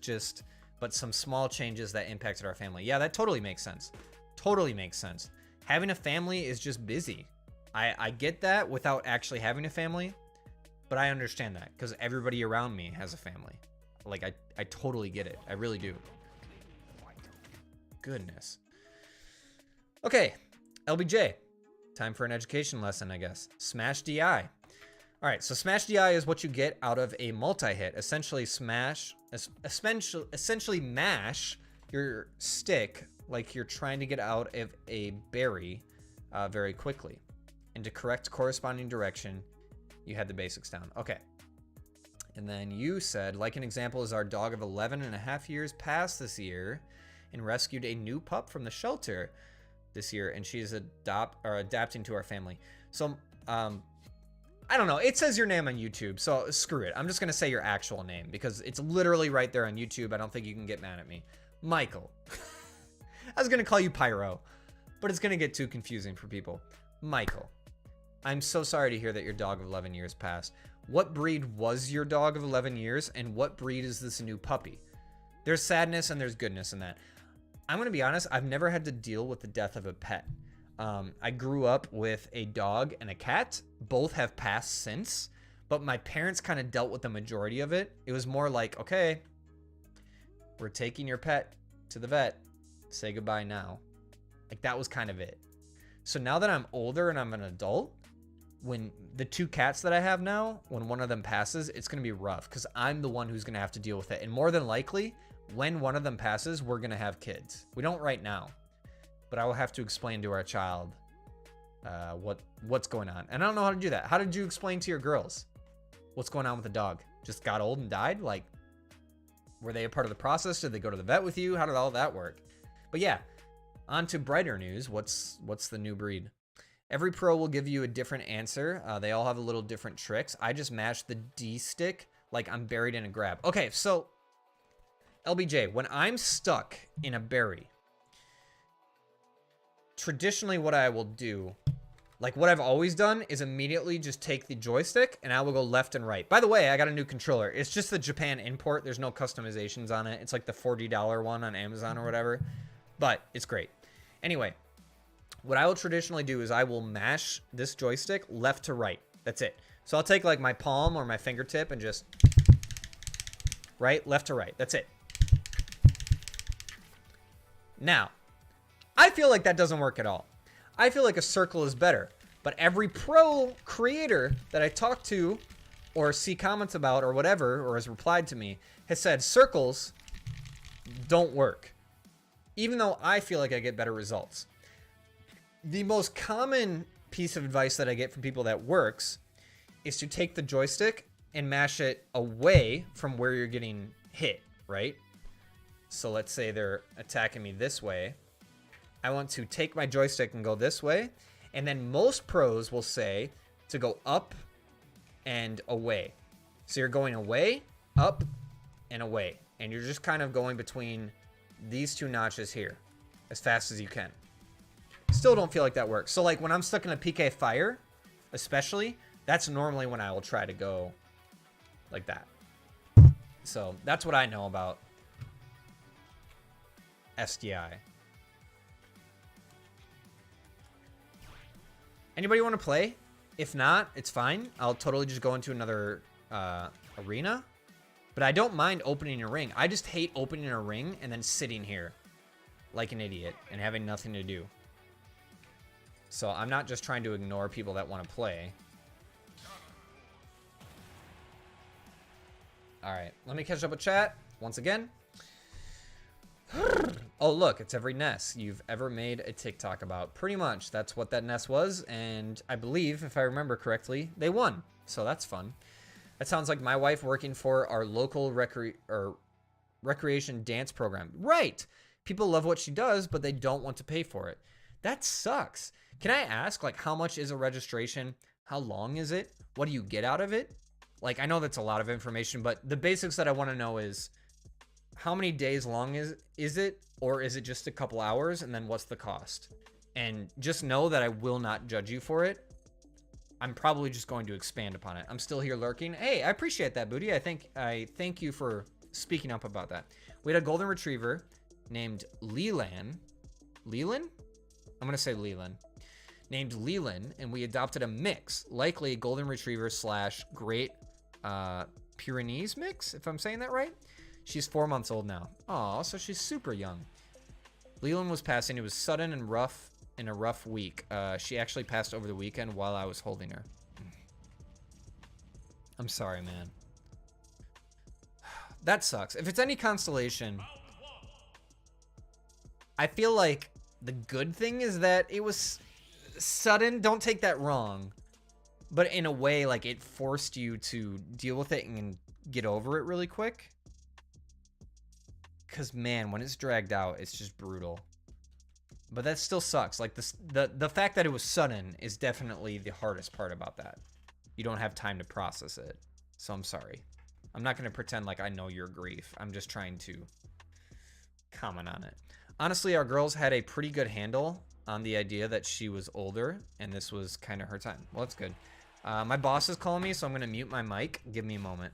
but some small changes that impacted our family. Yeah, that totally makes sense. Totally makes sense. Having a family is just busy. I get that without actually having a family, but I understand that because everybody around me has a family. Like, I totally get it. I really do. Goodness. Okay, LBJ. Time for an education lesson, I guess. Smash DI. All right, so Smash DI is what you get out of a multi-hit. Essentially mash your stick like you're trying to get out of a berry very quickly. And to correct corresponding direction, you had the basics down. Okay. And then you said, like an example is our dog of 11 and a half years passed this year and rescued a new pup from the shelter this year, and she's adapting to our family. So, I don't know. It says your name on YouTube, so screw it. I'm just going to say your actual name because it's literally right there on YouTube. I don't think you can get mad at me. Michael. I was going to call you Pyro, but it's going to get too confusing for people. Michael. I'm so sorry to hear that your dog of 11 years passed. What breed was your dog of 11 years, and what breed is this new puppy? There's sadness and there's goodness in that. I'm going to be honest, I've never had to deal with the death of a pet. I grew up with a dog and a cat. Both have passed since, but my parents kind of dealt with the majority of it. It was more like, okay, we're taking your pet to the vet. Say goodbye now. Like, that was kind of it. So now that I'm older and I'm an adult, when the two cats that I have now, when one of them passes, it's going to be rough because I'm the one who's going to have to deal with it. And more than likely, when one of them passes, we're going to have kids. We don't right now, but I will have to explain to our child what's going on. And I don't know how to do that. How did you explain to your girls what's going on with the dog? Just got old and died? Like, were they a part of the process? Did they go to the vet with you? How did all that work? But yeah, on to brighter news. What's the new breed? Every pro will give you a different answer. They all have a little different tricks. I just mashed the D stick like I'm buried in a grab. Okay, so LBJ, when I'm stuck in a berry, traditionally what I will do, like what I've always done, is immediately just take the joystick and I will go left and right. By the way, I got a new controller. It's just the Japan import. There's no customizations on it. It's like the $40 one on Amazon or whatever, but it's great. Anyway, what I will traditionally do is I will mash this joystick left to right. That's it. So I'll take like my palm or my fingertip and just right, left to right. That's it. Now, I feel like that doesn't work at all. I feel like a circle is better. But every pro creator that I talk to or see comments about or whatever, or has replied to me, has said circles don't work. Even though I feel like I get better results. The most common piece of advice that I get from people that works is to take the joystick and mash it away from where you're getting hit, right? So let's say they're attacking me this way. I want to take my joystick and go this way. And then most pros will say to go up and away. So you're going away, up, and away. And you're just kind of going between these two notches here as fast as you can. Still don't feel like that works. So like when I'm stuck in a PK fire, especially, that's normally when I will try to go like that. So that's what I know about SDI. Anybody want to play? If not, it's fine. I'll totally just go into another arena. But I don't mind opening a ring. I just hate opening a ring and then sitting here like an idiot and having nothing to do. So I'm not just trying to ignore people that want to play. All right, let me catch up with chat once again. Oh, look, it's every Ness you've ever made a TikTok about. Pretty much, that's what that Ness was. And I believe, if I remember correctly, they won. So that's fun. That sounds like my wife working for our local recreation dance program. Right. People love what she does, but they don't want to pay for it. That sucks. Can I ask, like, how much is a registration? How long is it? What do you get out of it? Like, I know that's a lot of information, but the basics that I want to know is how many days long is it? Or is it just a couple hours? And then what's the cost? And just know that I will not judge you for it. I'm probably just going to expand upon it. I'm still here lurking. Hey, I appreciate that, Booty. I thank you for speaking up about that. We had a golden retriever named Leland. Leland? I'm gonna say Leland. Named Leland, and we adopted a mix, likely a golden retriever / Great Pyrenees mix, if I'm saying that right. She's 4 months old now. Aw, so she's super young. Leland was passing. It was sudden and rough in a rough week. She actually passed over the weekend while I was holding her. I'm sorry, man. That sucks. If it's any consolation, I feel like the good thing is that it was sudden. Don't take that wrong. But in a way, like, it forced you to deal with it and get over it really quick. Because, man, when it's dragged out, it's just brutal. But that still sucks. Like, the fact that it was sudden is definitely the hardest part about that. You don't have time to process it. So I'm sorry. I'm not going to pretend like I know your grief. I'm just trying to comment on it. Honestly, our girls had a pretty good handle on the idea that she was older, and this was kind of her time. Well, that's good. My boss is calling me, so I'm going to mute my mic. Give me a moment.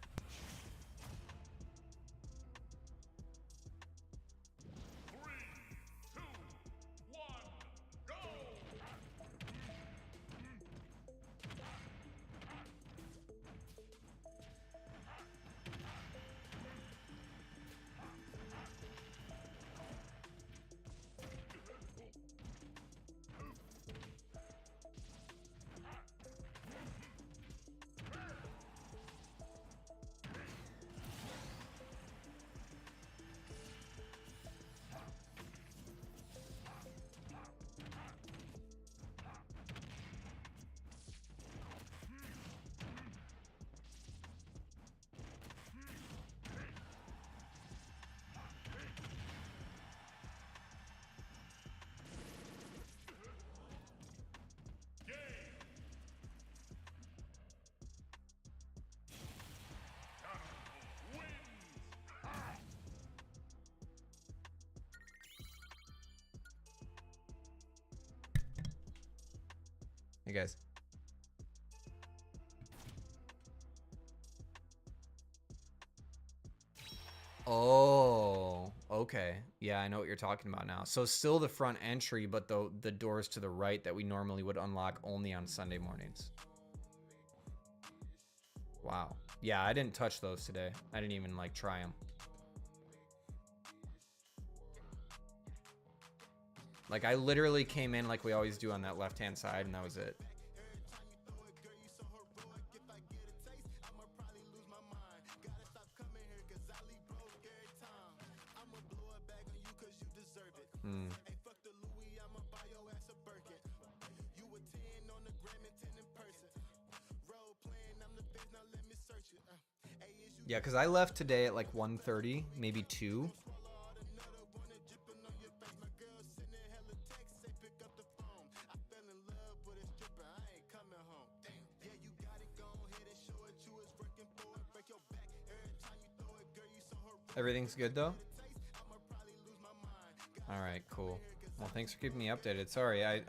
Hey guys. Oh, okay. Yeah, I know what you're talking about now. So still the front entry, but the doors to the right that we normally would unlock only on Sunday mornings. Wow. Yeah, I didn't touch those today. I didn't even like try them. Like, I literally came in like we always do on that left-hand side, and that was it. Yeah, because I left today at like 1:30, maybe 2. Everything's good though? Alright, cool. Well, thanks for keeping me updated. Sorry, I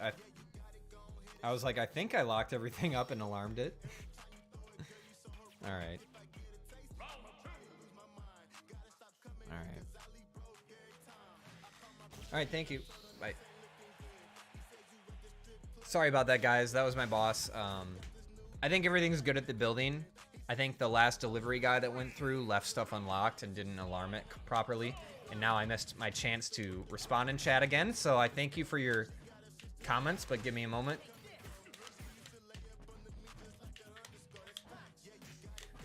was like, I think I locked everything up and alarmed it. Alright. Alright. Alright, thank you. Bye. Sorry about that, guys. That was my boss. I think everything's good at the building. I think the last delivery guy that went through left stuff unlocked and didn't alarm it properly. And now I missed my chance to respond in chat again. So I thank you for your comments, but give me a moment.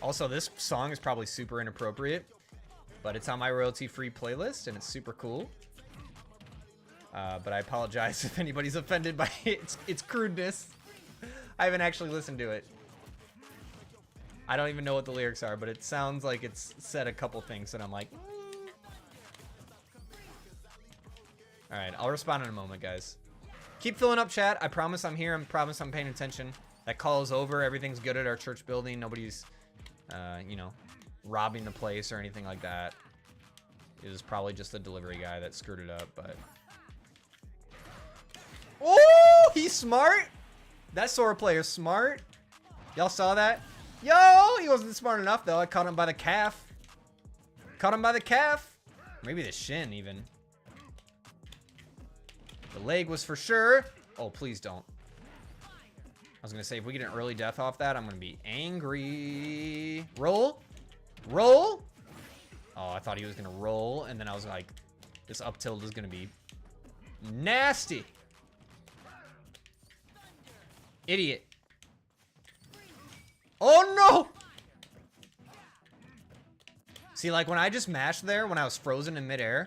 Also, this song is probably super inappropriate, but it's on my royalty-free playlist and it's super cool. But I apologize if anybody's offended by its crudeness. I haven't actually listened to it. I don't even know what the lyrics are, but it sounds like it's said a couple things and I'm like, Alright, I'll respond in a moment, guys. Keep filling up chat. I promise I'm here. I promise I'm paying attention. That call is over. Everything's good at our church building. Nobody's, you know, robbing the place or anything like that. It was probably just the delivery guy that screwed it up, but... Oh! he's smart. That Sora player's smart. Y'all saw that? Yo, he wasn't smart enough though. I caught him by the calf. Caught him by the calf. Maybe the shin even. The leg was for sure. Oh, please don't. I was gonna say, if we get an early death off that, I'm gonna be angry. Roll. Roll. Oh, I thought he was gonna roll, and then I was like, this up tilt is gonna be nasty. Idiot. Oh no! See, like when I just mashed there, when I was frozen in midair,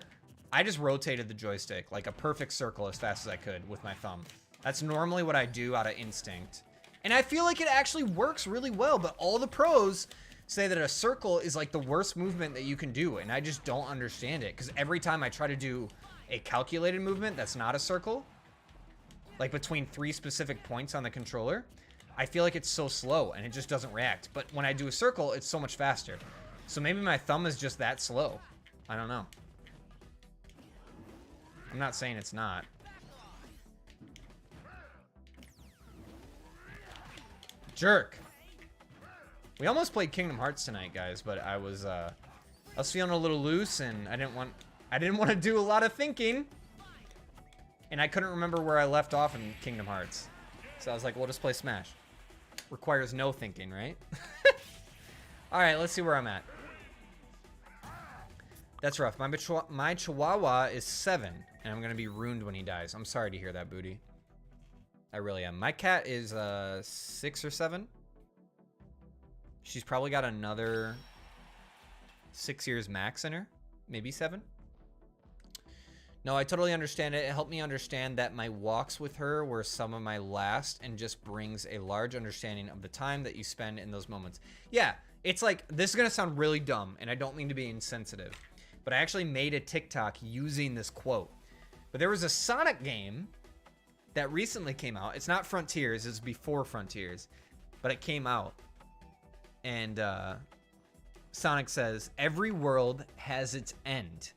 I just rotated the joystick like a perfect circle as fast as I could with my thumb. That's normally what I do out of instinct. And I feel like it actually works really well, but all the pros say that a circle is like the worst movement that you can do, and I just don't understand it, because every time I try to do a calculated movement that's not a circle, like between 3 specific points on the controller, I feel like it's so slow and it just doesn't react. But when I do a circle, it's so much faster. So maybe my thumb is just that slow. I don't know. I'm not saying it's not. Jerk. We almost played Kingdom Hearts tonight, guys, but I was feeling a little loose, and I didn't want to do a lot of thinking, and I couldn't remember where I left off in Kingdom Hearts, so I was like, we'll just play Smash. Requires no thinking, right? All right, let's see where I'm at. That's rough. My Chihuahua is 7, and I'm gonna be ruined when he dies. I'm sorry to hear that, Booty. I really am. My cat is 6 or 7. She's probably got another 6 years max in her, maybe 7. No, I totally understand it. It helped me understand that my walks with her were some of my last, and just brings a large understanding of the time that you spend in those moments. Yeah, it's like, this is gonna sound really dumb, and I don't mean to be insensitive, but I actually made a TikTok using this quote. But there was a Sonic game that recently came out. It's not Frontiers, it's before Frontiers, but it came out. And Sonic says, every world has its end.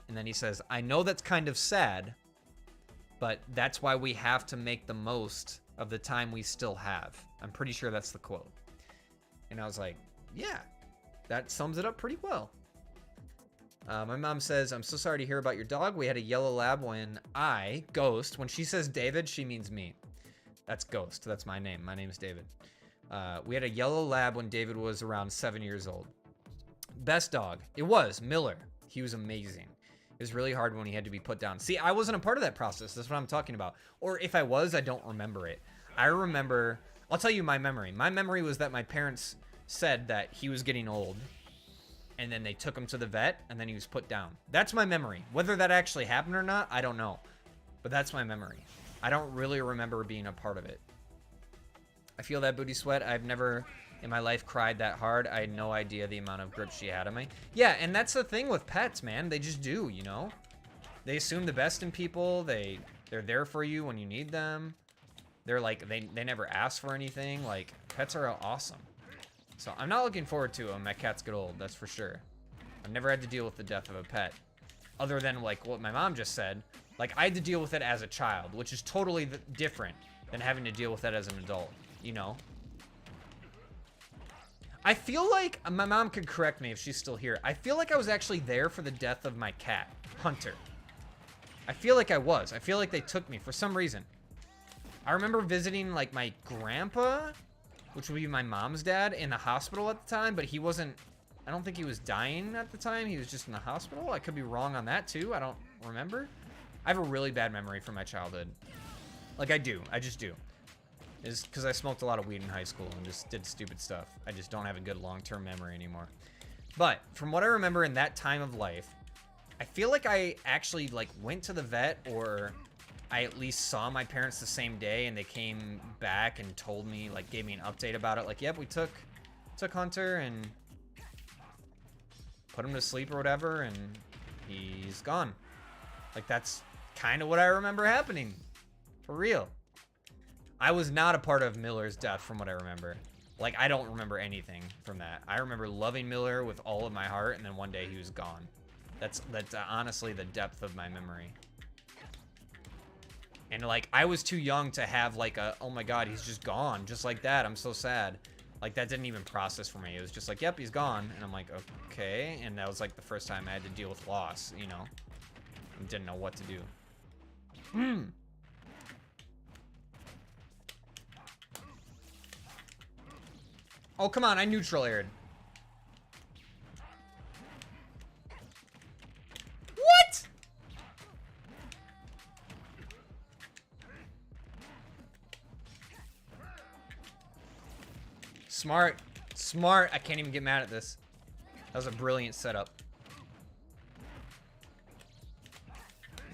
And then he says, I know that's kind of sad, but that's why we have to make the most of the time we still have. I'm pretty sure that's the quote. And I was like, yeah, that sums it up pretty well. My mom says, I'm so sorry to hear about your dog. We had a yellow lab when Ghost, when she says David, she means me. That's Ghost. That's my name. My name is David. We had a yellow lab when David was around 7 years old. Best dog. It was Miller. He was amazing. It was really hard when he had to be put down. See, I wasn't a part of that process. That's what I'm talking about. Or if I was, I don't remember it. I remember, I'll tell you my memory. My memory was that my parents said that he was getting old, and then they took him to the vet, and then he was put down. That's my memory. Whether that actually happened or not, I don't know. But that's my memory. I don't really remember being a part of it. I feel that, Booty Sweat. I've never in my life cried that hard. I had no idea the amount of grip she had on me. Yeah, and that's the thing with pets, man. They just do, you know? They assume the best in people. They're there for you when you need them. They're like, they never ask for anything. Like, pets are awesome. So I'm not looking forward to when my cats get old, that's for sure. I've never had to deal with the death of a pet. Other than like what my mom just said. Like, I had to deal with it as a child, which is totally different than having to deal with it as an adult, you know? I feel like, my mom could correct me if she's still here. I feel like I was actually there for the death of my cat, Hunter. I feel like I was. I feel like they took me for some reason. I remember visiting like my grandpa, which would be my mom's dad, in the hospital at the time, but he wasn't, I don't think he was dying at the time. He was just in the hospital. I could be wrong on that too. I don't remember. I have a really bad memory from my childhood. Like, I do. I just do. It's because I smoked a lot of weed in high school and just did stupid stuff. I just don't have a good long-term memory anymore. But from what I remember in that time of life, I feel like I actually like went to the vet, or I at least saw my parents the same day, and they came back and told me, like, gave me an update about it. Like, yep, we took Hunter and put him to sleep or whatever, and he's gone. Like, that's kind of what I remember happening. For real. I was not a part of Miller's death from what I remember. Like, I don't remember anything from that. I remember loving Miller with all of my heart, and then one day he was gone. That's honestly the depth of my memory. And like, I was too young to have like a, oh my god, he's just gone, just like that. I'm so sad. Like, that didn't even process for me. It was just like, yep, he's gone. And I'm like, okay. And that was like the first time I had to deal with loss, you know? And didn't know what to do. Oh, come on, I neutral aired. What? Smart. Smart. I can't even get mad at this. That was a brilliant setup.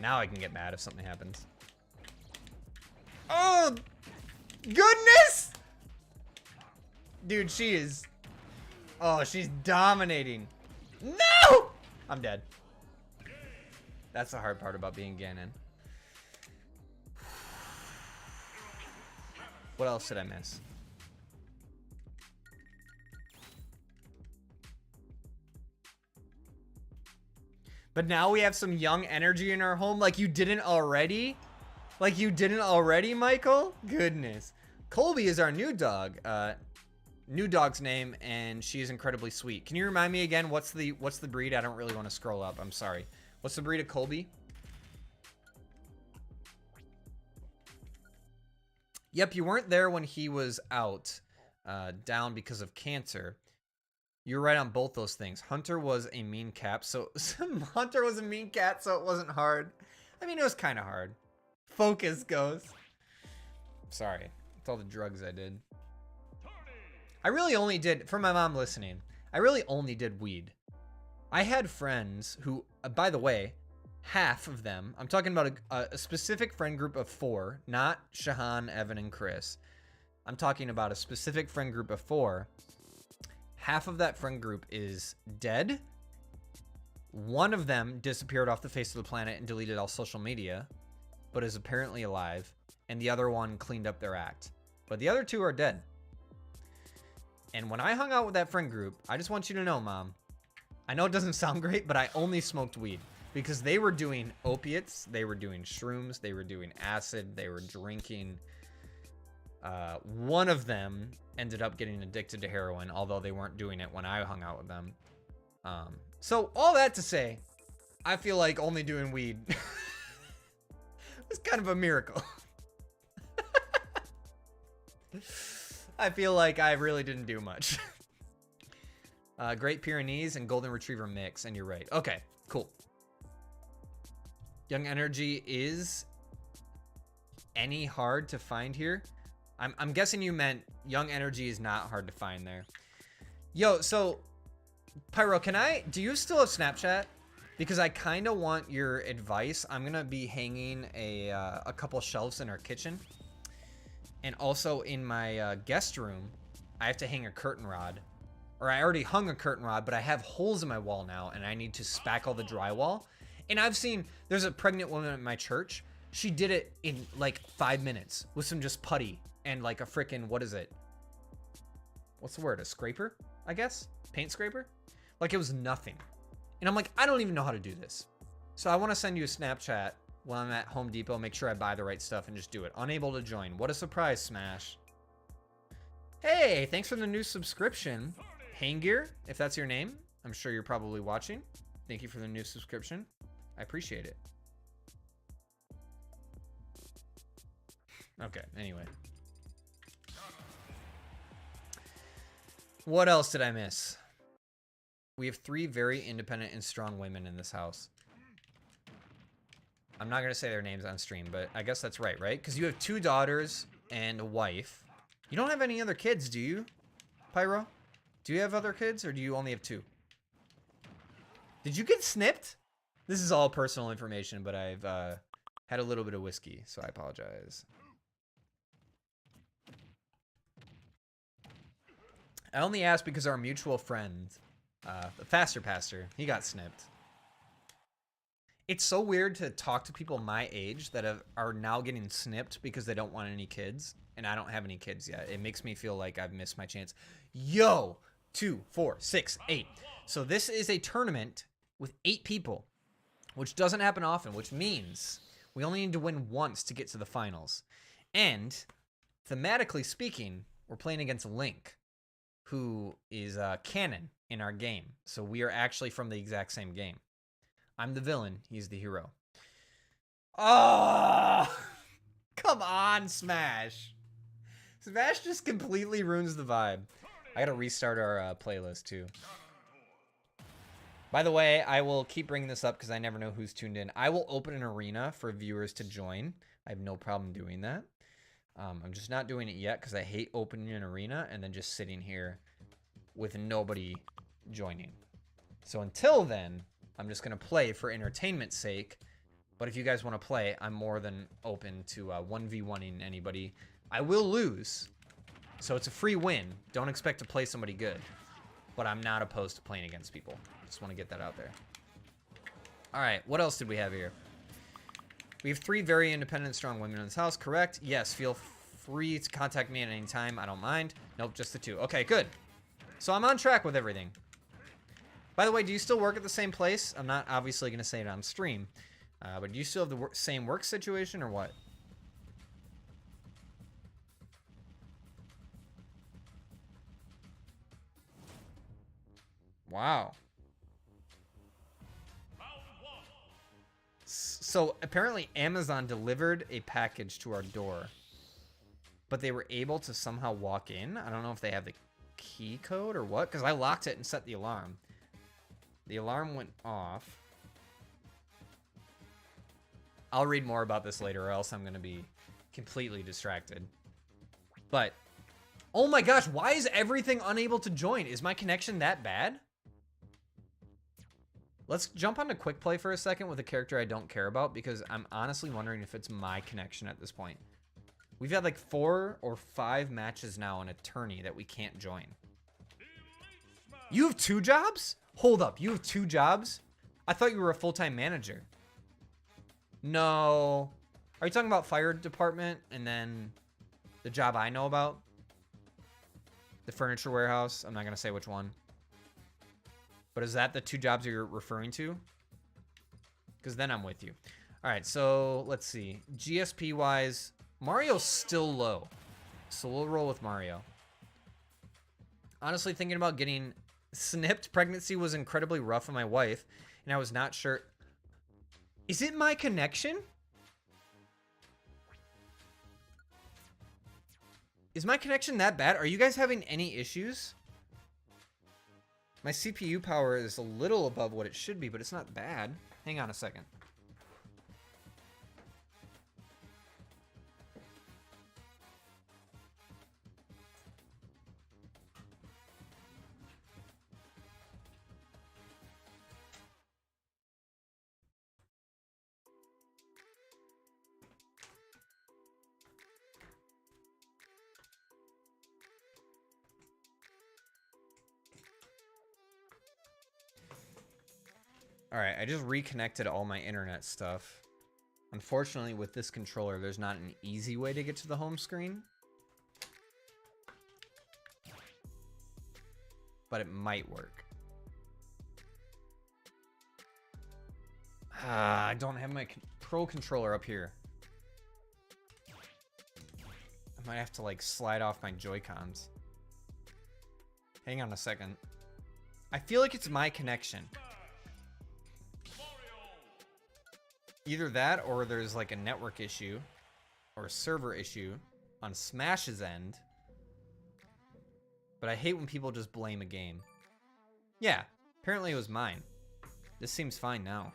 Now I can get mad if something happens. Oh, goodness! Dude, she is... Oh, she's dominating. No! I'm dead. That's the hard part about being Ganon. What else did I miss? But now we have some young energy in our home like you didn't already? Like you didn't already, Michael? Goodness. Colby is our new dog. New dog's name, and she is incredibly sweet. Can you remind me again, what's the breed? I don't really want to scroll up. I'm sorry. What's the breed of Colby? Yep, you weren't there when he was out, down because of cancer. You're right on both those things. Hunter was a mean cat, so Hunter was a mean cat, so it wasn't hard. I mean, it was kind of hard. Focus goes. Sorry, it's all the drugs I did. I really only did, for my mom listening, I really only did weed. I had friends who, by the way, half of them, I'm talking about a specific friend group of 4, not Shahan, Evan, and Chris. I'm talking about a specific friend group of 4. Half of that friend group is dead. One of them disappeared off the face of the planet and deleted all social media, but is apparently alive. And the other one cleaned up their act. But the other 2 are dead. And when I hung out with that friend group, I just want you to know, Mom, I know it doesn't sound great, but I only smoked weed. Because they were doing opiates, they were doing shrooms, they were doing acid, they were drinking. One of them ended up getting addicted to heroin, although they weren't doing it when I hung out with them. So all that to say, I feel like only doing weed was kind of a miracle. I feel like I really didn't do much. Great Pyrenees and Golden Retriever mix, and you're right. Okay, cool. Young Energy is any hard to find here? I'm guessing you meant Young Energy is not hard to find there. Yo, so Pyro, do you still have Snapchat? Because I kind of want your advice. I'm gonna be hanging a couple shelves in our kitchen, and also in my guest room, I have to hang a curtain rod. Or I already hung a curtain rod, but I have holes in my wall now, and I need to spackle the drywall. And I've seen, there's a pregnant woman at my church. She did it in like 5 minutes with some just putty and like a freaking, what is it? What's the word? A scraper, I guess? Paint scraper? Like it was nothing. And I'm like, I don't even know how to do this. So I want to send you a Snapchat while I'm at Home Depot, make sure I buy the right stuff and just do it. Unable to join. What a surprise, Smash. Hey, thanks for the new subscription. Hanggear, if that's your name. I'm sure you're probably watching. Thank you for the new subscription. I appreciate it. Okay, anyway. What else did I miss? We have 3 very independent and strong women in this house. I'm not going to say their names on stream, but I guess that's right? Because you have 2 daughters and a wife. You don't have any other kids, do you, Pyro? Do you have other kids, or do you only have 2? Did you get snipped? This is all personal information, but I've had a little bit of whiskey, so I apologize. I only asked because our mutual friend, the Faster Pastor, he got snipped. It's so weird to talk to people my age that are now getting snipped because they don't want any kids, and I don't have any kids yet. It makes me feel like I've missed my chance. Yo! 2, 4, 6, 8. So this is a tournament with 8 people, which doesn't happen often, which means We only need to win once to get to the finals. And thematically speaking, we're playing against Link, who is canon in our game. So we are actually from the exact same game. I'm the villain. He's the hero. Oh, come on, Smash. Smash just completely ruins the vibe. I gotta restart our playlist too. By the way, I will keep bringing this up because I never know who's tuned in. I will open an arena for viewers to join. I have no problem doing that. I'm just not doing it yet because I hate opening an arena and then just sitting here with nobody joining. So until then, I'm just going to play for entertainment's sake. But if you guys want to play, I'm more than open to 1v1ing anybody. I will lose, so it's a free win. Don't expect to play somebody good. But I'm not opposed to playing against people. Just want to get that out there. All right, what else did we have here? We have 3 very independent, strong women in this house, correct? Yes, feel free to contact me at any time. I don't mind. Nope, just the 2. Okay, good. So I'm on track with everything. By the way, do you still work at the same place? I'm not obviously going to say it on stream. But do you still have the same work situation or what? Wow. So apparently Amazon delivered a package to our door, but they were able to somehow walk in. I don't know if they have the key code or what, because I locked it and set the alarm. The alarm went off. I'll read more about this later or else I'm going to be completely distracted. But, oh my gosh, why is everything unable to join? Is my connection that bad? Let's jump onto quick play for a second with a character I don't care about because I'm honestly wondering if it's my connection at this point. We've had like 4 or 5 matches now in a tourney that we can't join. You have 2 jobs? Hold up, you have 2 jobs? I thought you were a full-time manager. No. Are you talking about fire department and then the job I know about? The furniture warehouse? I'm not going to say which one. But is that the 2 jobs you're referring to? Because then I'm with you. All right, so let's see. GSP-wise, Mario's still low. So we'll roll with Mario. Honestly, thinking about getting snipped. Pregnancy was incredibly rough on my wife, and I was not sure. Is it my connection? Is my connection that bad? Are you guys having any issues? My CPU power is a little above what it should be, but it's not bad. Hang on a second. Alright, I just reconnected all my internet stuff. Unfortunately, with this controller, there's not an easy way to get to the home screen. But it might work. I don't have my Pro controller up here. I might have to, like, slide off my Joy-Cons. Hang on a second. I feel like it's my connection. Either that or there's like a network issue or a server issue on Smash's end. But I hate when people just blame a game. Yeah, apparently it was mine. This seems fine now.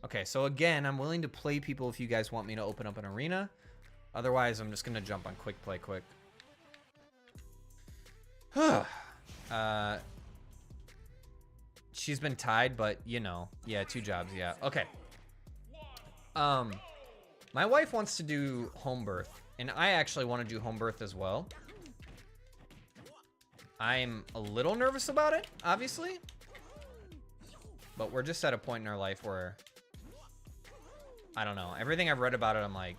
Okay, so again, I'm willing to play people if you guys want me to open up an arena. Otherwise, I'm just going to jump on quick play quick. She's been tied, but you know, yeah, 2 jobs, yeah. Okay. My wife wants to do home birth, and I actually want to do home birth as well. I'm a little nervous about it, obviously. But we're just at a point in our life where, I don't know. Everything I've read about it, I'm like,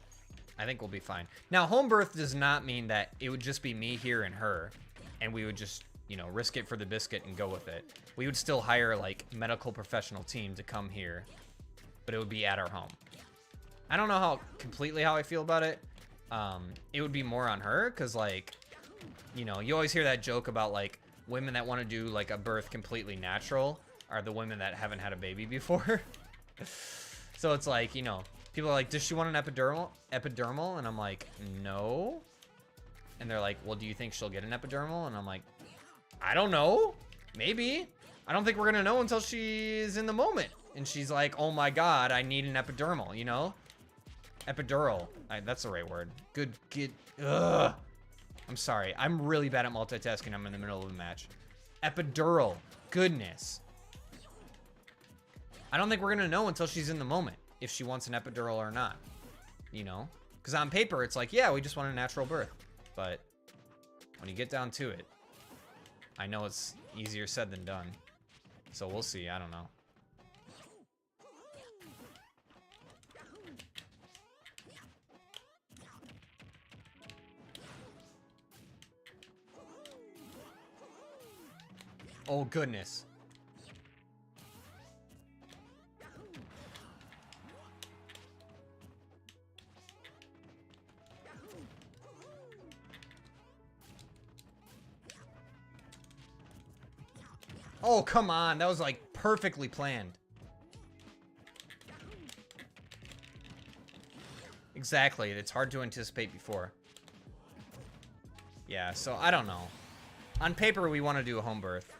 I think we'll be fine. Now, home birth does not mean that it would just be me here and her, and we would just, you know, risk it for the biscuit and go with it. We would still hire, like, medical professional team to come here but it would be at our home. I don't know completely how I feel about it. It would be more on her, because, like, you know, you always hear that joke about, like, women that want to do, like, a birth completely natural are the women that haven't had a baby before. So it's like, you know, people are like, does she want an epidermal? And I'm like, no. And they're like, well, do you think she'll get an epidermal? And I'm like, I don't know. Maybe. I don't think we're going to know until she's in the moment. And she's like, oh my God, I need an epidermal, you know? Epidural. That's the right word. Ugh. I'm sorry. I'm really bad at multitasking. I'm in the middle of a match. Epidural. Goodness. I don't think we're going to know until she's in the moment if she wants an epidural or not. You know? Because on paper, it's like, yeah, we just want a natural birth. But when you get down to it, I know it's easier said than done. So we'll see. I don't know. Oh, goodness. Oh, come on. That was, like, perfectly planned. Exactly. It's hard to anticipate before. Yeah, so I don't know. On paper, we want to do a home birth.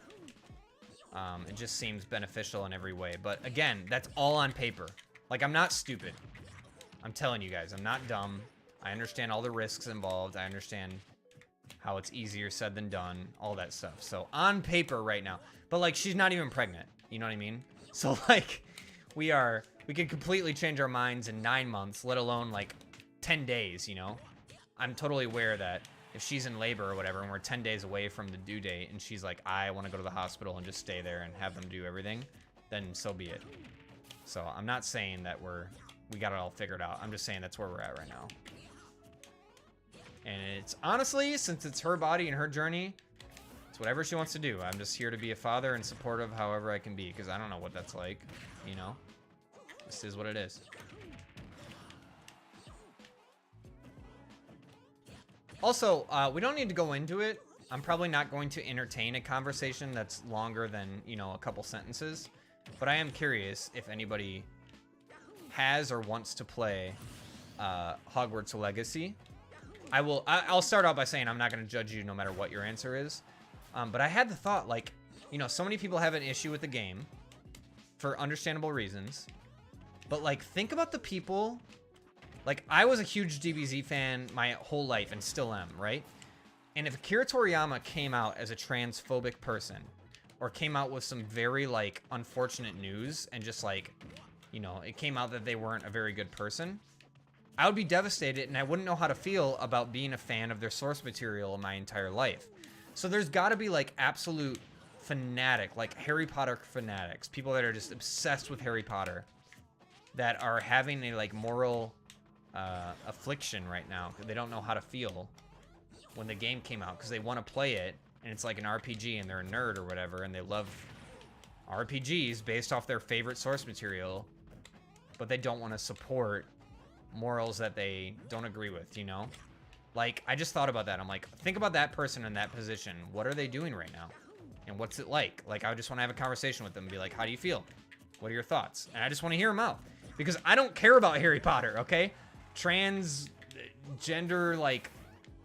It just seems beneficial in every way. But again, that's all on paper. Like, I'm not stupid. I'm telling you guys, I'm not dumb. I understand all the risks involved. I understand how it's easier said than done. All that stuff. So, on paper right now. But, like, she's not even pregnant. You know what I mean? So, like, we can completely change our minds in 9 months, let alone, like, 10 days, you know? I'm totally aware that if she's in labor or whatever, and we're 10 days away from the due date, and she's like, I want to go to the hospital and just stay there and have them do everything, then so be it. So I'm not saying that we got it all figured out. I'm just saying that's where we're at right now. And it's honestly, since it's her body and her journey, it's whatever she wants to do. I'm just here to be a father and supportive however I can be, because I don't know what that's like, you know? This is what it is. Also, we don't need to go into it. I'm probably not going to entertain a conversation that's longer than, you know, a couple sentences. But I am curious if anybody has or wants to play Hogwarts Legacy. I'll start out by saying I'm not going to judge you no matter what your answer is. But I had the thought, like, you know, so many people have an issue with the game for understandable reasons. But, like, think about the people... Like, I was a huge DBZ fan my whole life and still am, right? And if Akira Toriyama came out as a transphobic person, or came out with some very, like, unfortunate news, and just, like, you know, it came out that they weren't a very good person, I would be devastated, and I wouldn't know how to feel about being a fan of their source material my entire life. So there's gotta be, like, absolute fanatic, like Harry Potter fanatics, people that are just obsessed with Harry Potter, that are having a, like, moral... affliction right now. They don't know how to feel when the game came out because they want to play it and it's like an RPG and they're a nerd or whatever and they love RPGs based off their favorite source material, but they don't want to support morals that they don't agree with, you know? Like, I just thought about that. I'm like, think about that person in that position. What are they doing right now? And what's it like? Like, I just want to have a conversation with them and be like, how do you feel? What are your thoughts? And I just want to hear them out because I don't care about Harry Potter, okay? Transgender, like,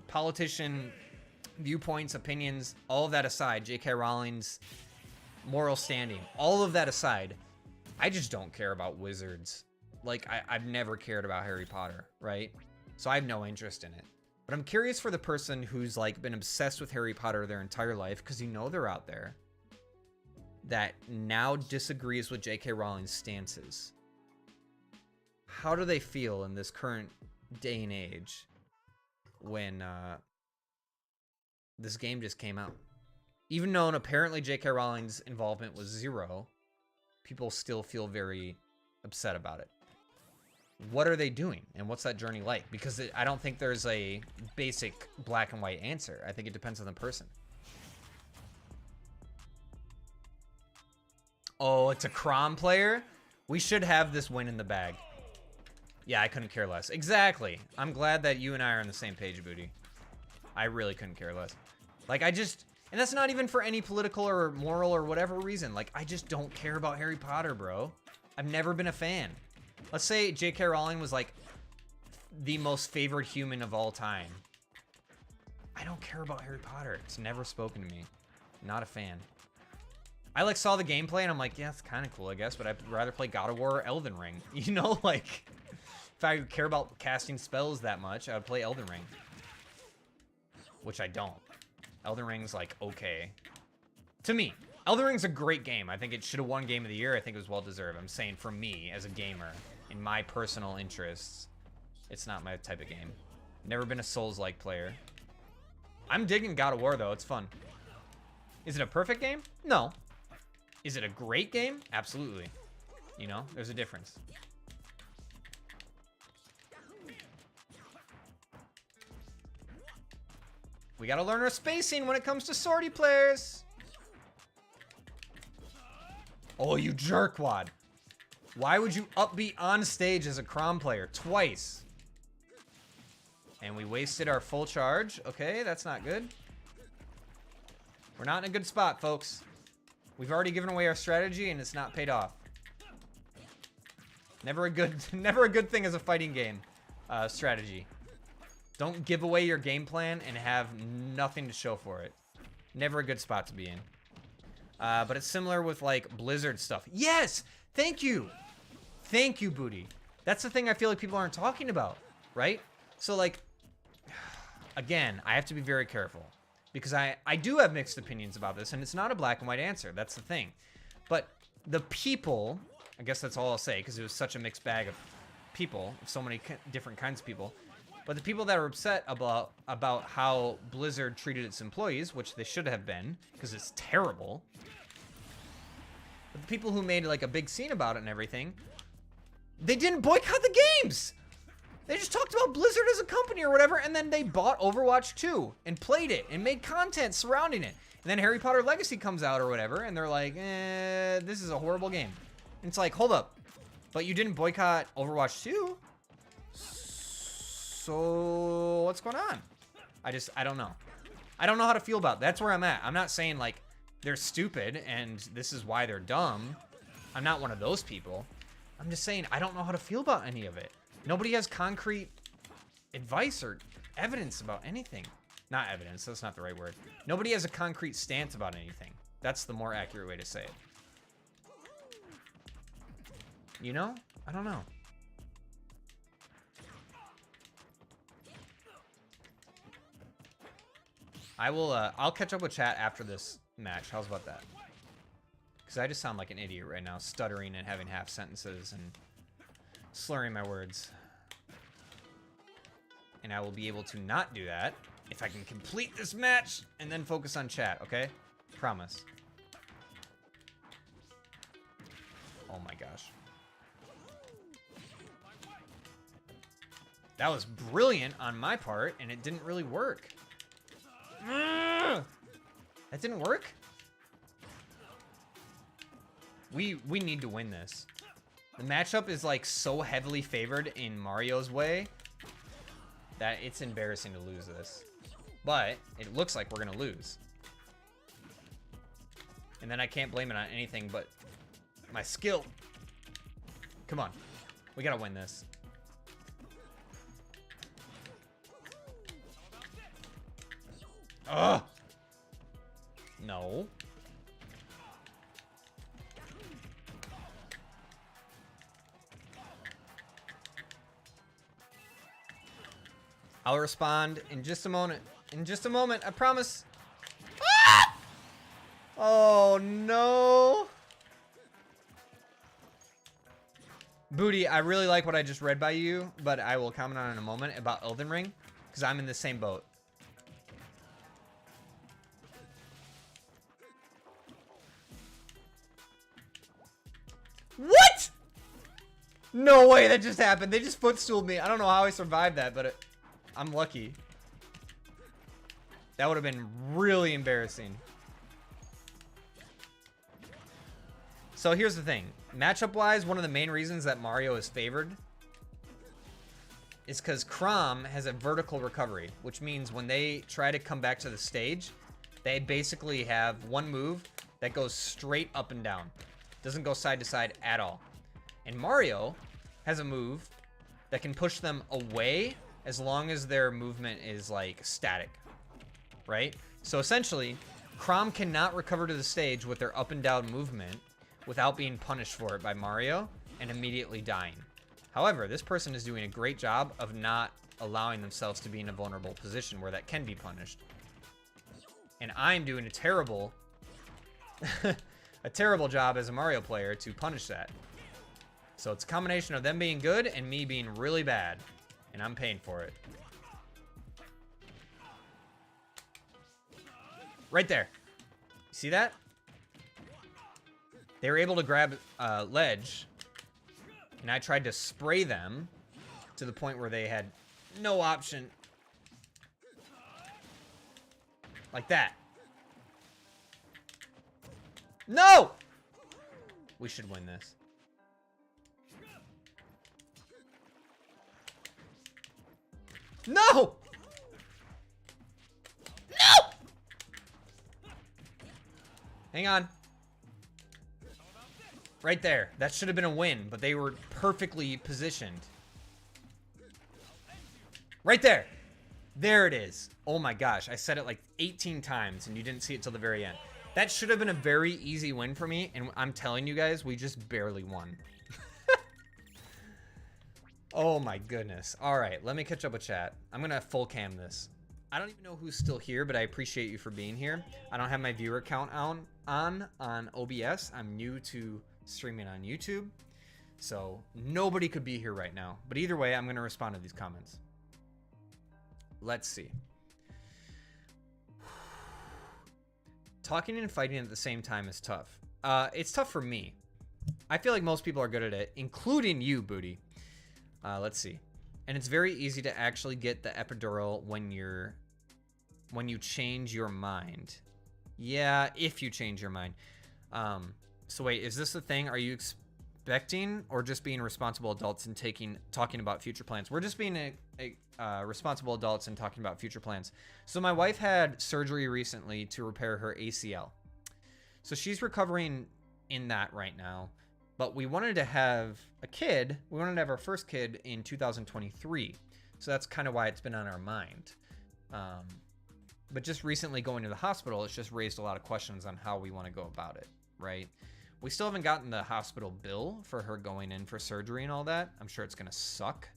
politician viewpoints, opinions, all of that aside, J.K. Rowling's moral standing, all of that aside, I just don't care about wizards. Like, I've never cared about Harry Potter, right? So I have no interest in it. But I'm curious for the person who's, like, been obsessed with Harry Potter their entire life, because you know they're out there, that now disagrees with J.K. Rowling's stances. How do they feel in this current day and age when this game just came out? Even though apparently J.K. Rowling's involvement was 0, people still feel very upset about it. What are they doing? And what's that journey like? Because I don't think there's a basic black and white answer. I think it depends on the person. Oh, it's a Crom player? We should have this win in the bag. Yeah, I couldn't care less. Exactly. I'm glad that you and I are on the same page, Booty. I really couldn't care less. Like, I just... And that's not even for any political or moral or whatever reason. Like, I just don't care about Harry Potter, bro. I've never been a fan. Let's say J.K. Rowling was, like, the most favored human of all time. I don't care about Harry Potter. It's never spoken to me. Not a fan. I like saw the gameplay and I'm like, yeah, it's kind of cool, I guess, but I'd rather play God of War or Elden Ring. You know, like, if I care about casting spells that much, I would play Elden Ring. Which I don't. Elden Ring's like, okay. To me, Elden Ring's a great game. I think it should have won Game of the Year. I think it was well deserved. I'm saying for me as a gamer, in my personal interests, it's not my type of game. Never been a Souls-like player. I'm digging God of War though, it's fun. Is it a perfect game? No. Is it a great game? Absolutely. You know, there's a difference. We gotta learn our spacing when it comes to swordy players. Oh, you jerkwad. Why would you upbeat on stage as a Chrom player? Twice. And we wasted our full charge. Okay, that's not good. We're not in a good spot, folks. We've already given away our strategy and it's not paid off. Never a good thing as a fighting game strategy. Don't give away your game plan and have nothing to show for it. Never a good spot to be in. But it's similar with like Blizzard stuff. Yes, thank you. Thank you, Booty. That's the thing I feel like people aren't talking about, right? So like, again, I have to be very careful. Because I do have mixed opinions about this, and it's not a black and white answer. That's the thing. But the people, I guess that's all I'll say, because it was such a mixed bag of people, so many different kinds of people. But the people that are upset about how Blizzard treated its employees, which they should have been, because it's terrible. But the people who made like a big scene about it and everything, they didn't boycott the games. They just talked about Blizzard as a company or whatever, and then they bought Overwatch 2 and played it and made content surrounding it. And then Harry Potter Legacy comes out or whatever, and they're like, this is a horrible game. And it's like, hold up. But you didn't boycott Overwatch 2? So what's going on? I don't know. I don't know how to feel about it. That's where I'm at. I'm not saying like they're stupid and this is why they're dumb. I'm not one of those people. I'm just saying I don't know how to feel about any of it. Nobody has concrete advice or evidence about anything. Not evidence, that's not the right word. Nobody has a concrete stance about anything. That's the more accurate way to say it. You know? I don't know. I'll catch up with chat after this match. How's about that? Because I just sound like an idiot right now, stuttering and having half sentences and slurring my words. And I will be able to not do that if I can complete this match and then focus on chat, okay? Promise. Oh my gosh. That was brilliant on my part, and it didn't really work. That didn't work? We need to win this. The matchup is like so heavily favored in Mario's way that it's embarrassing to lose this. But it looks like we're gonna lose. And then I can't blame it on anything but my skill. Come on. We gotta win this. Ugh. No. I'll respond in just a moment. In just a moment, I promise. Ah! Oh no. Booty, I really like what I just read by you, but I will comment on it in a moment about Elden Ring, because I'm in the same boat. What? No way that just happened. They just footstooled me. I don't know how I survived that, but I'm lucky. That would have been really embarrassing. So here's the thing. Matchup-wise, one of the main reasons that Mario is favored is because Chrom has a vertical recovery, which means when they try to come back to the stage, they basically have one move that goes straight up and down. Doesn't go side to side at all. And Mario has a move that can push them away as long as their movement is like static, right? So essentially, Chrom cannot recover to the stage with their up and down movement without being punished for it by Mario and immediately dying. However, this person is doing a great job of not allowing themselves to be in a vulnerable position where that can be punished. And I'm doing a terrible job as a Mario player to punish that. So it's a combination of them being good and me being really bad. And I'm paying for it. Right there. See that? They were able to grab ledge. And I tried to spray them to the point where they had no option. Like that. No! We should win this. No! No! Hang on. Right there. That should have been a win, but they were perfectly positioned. Right there. There it is. Oh my gosh. I said it like 18 times and you didn't see it till the very end. That should have been a very easy win for me, and I'm telling you guys, we just barely won. Oh my goodness. All right, let me catch up with chat. I'm gonna full cam this. I don't even know who's still here, but I appreciate you for being here. I don't have my viewer count on OBS. I'm new to streaming on YouTube, so nobody could be here right now. But either way, I'm gonna respond to these comments. Let's see. Talking and fighting at the same time is tough. It's tough for me. I feel like most people are good at it, including you, Booty. Let's see. And it's very easy to actually get the epidural when you change your mind. Yeah, if you change your mind. So wait, is this the thing? Are you expecting or just being responsible adults and talking about future plans? We're just being responsible adults and talking about future plans. So my wife had surgery recently to repair her ACL. So she's recovering in that right now. But we wanted to have a kid. We wanted to have our first kid in 2023. So that's kind of why it's been on our mind. But just recently going to the hospital, it's just raised a lot of questions on how we want to go about it, right? We still haven't gotten the hospital bill for her going in for surgery and all that. I'm sure it's going to suck.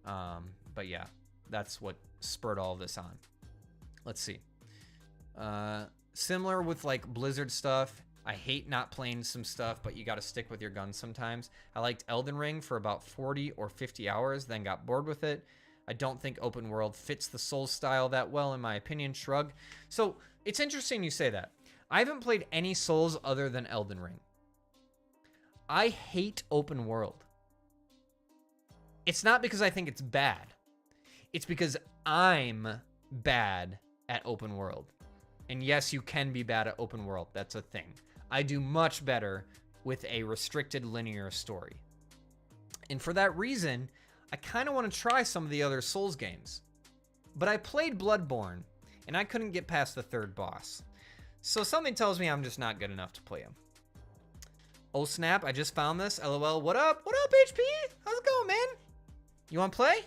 But yeah, that's what spurred all of this on. Let's see. Similar with like Blizzard stuff. I hate not playing some stuff, but you got to stick with your guns sometimes. I liked Elden Ring for about 40 or 50 hours, then got bored with it. I don't think open world fits the Souls style that well, in my opinion. Shrug. So it's interesting you say that. I haven't played any Souls other than Elden Ring. I hate open world. It's not because I think it's bad. It's because I'm bad at open world. And yes, you can be bad at open world. That's a thing. I do much better with a restricted linear story. And for that reason, I kind of want to try some of the other Souls games. But I played Bloodborne, and I couldn't get past the third boss. So something tells me I'm just not good enough to play him. Oh snap, I just found this. LOL, what up? What up, HP? How's it going, man? You want to play?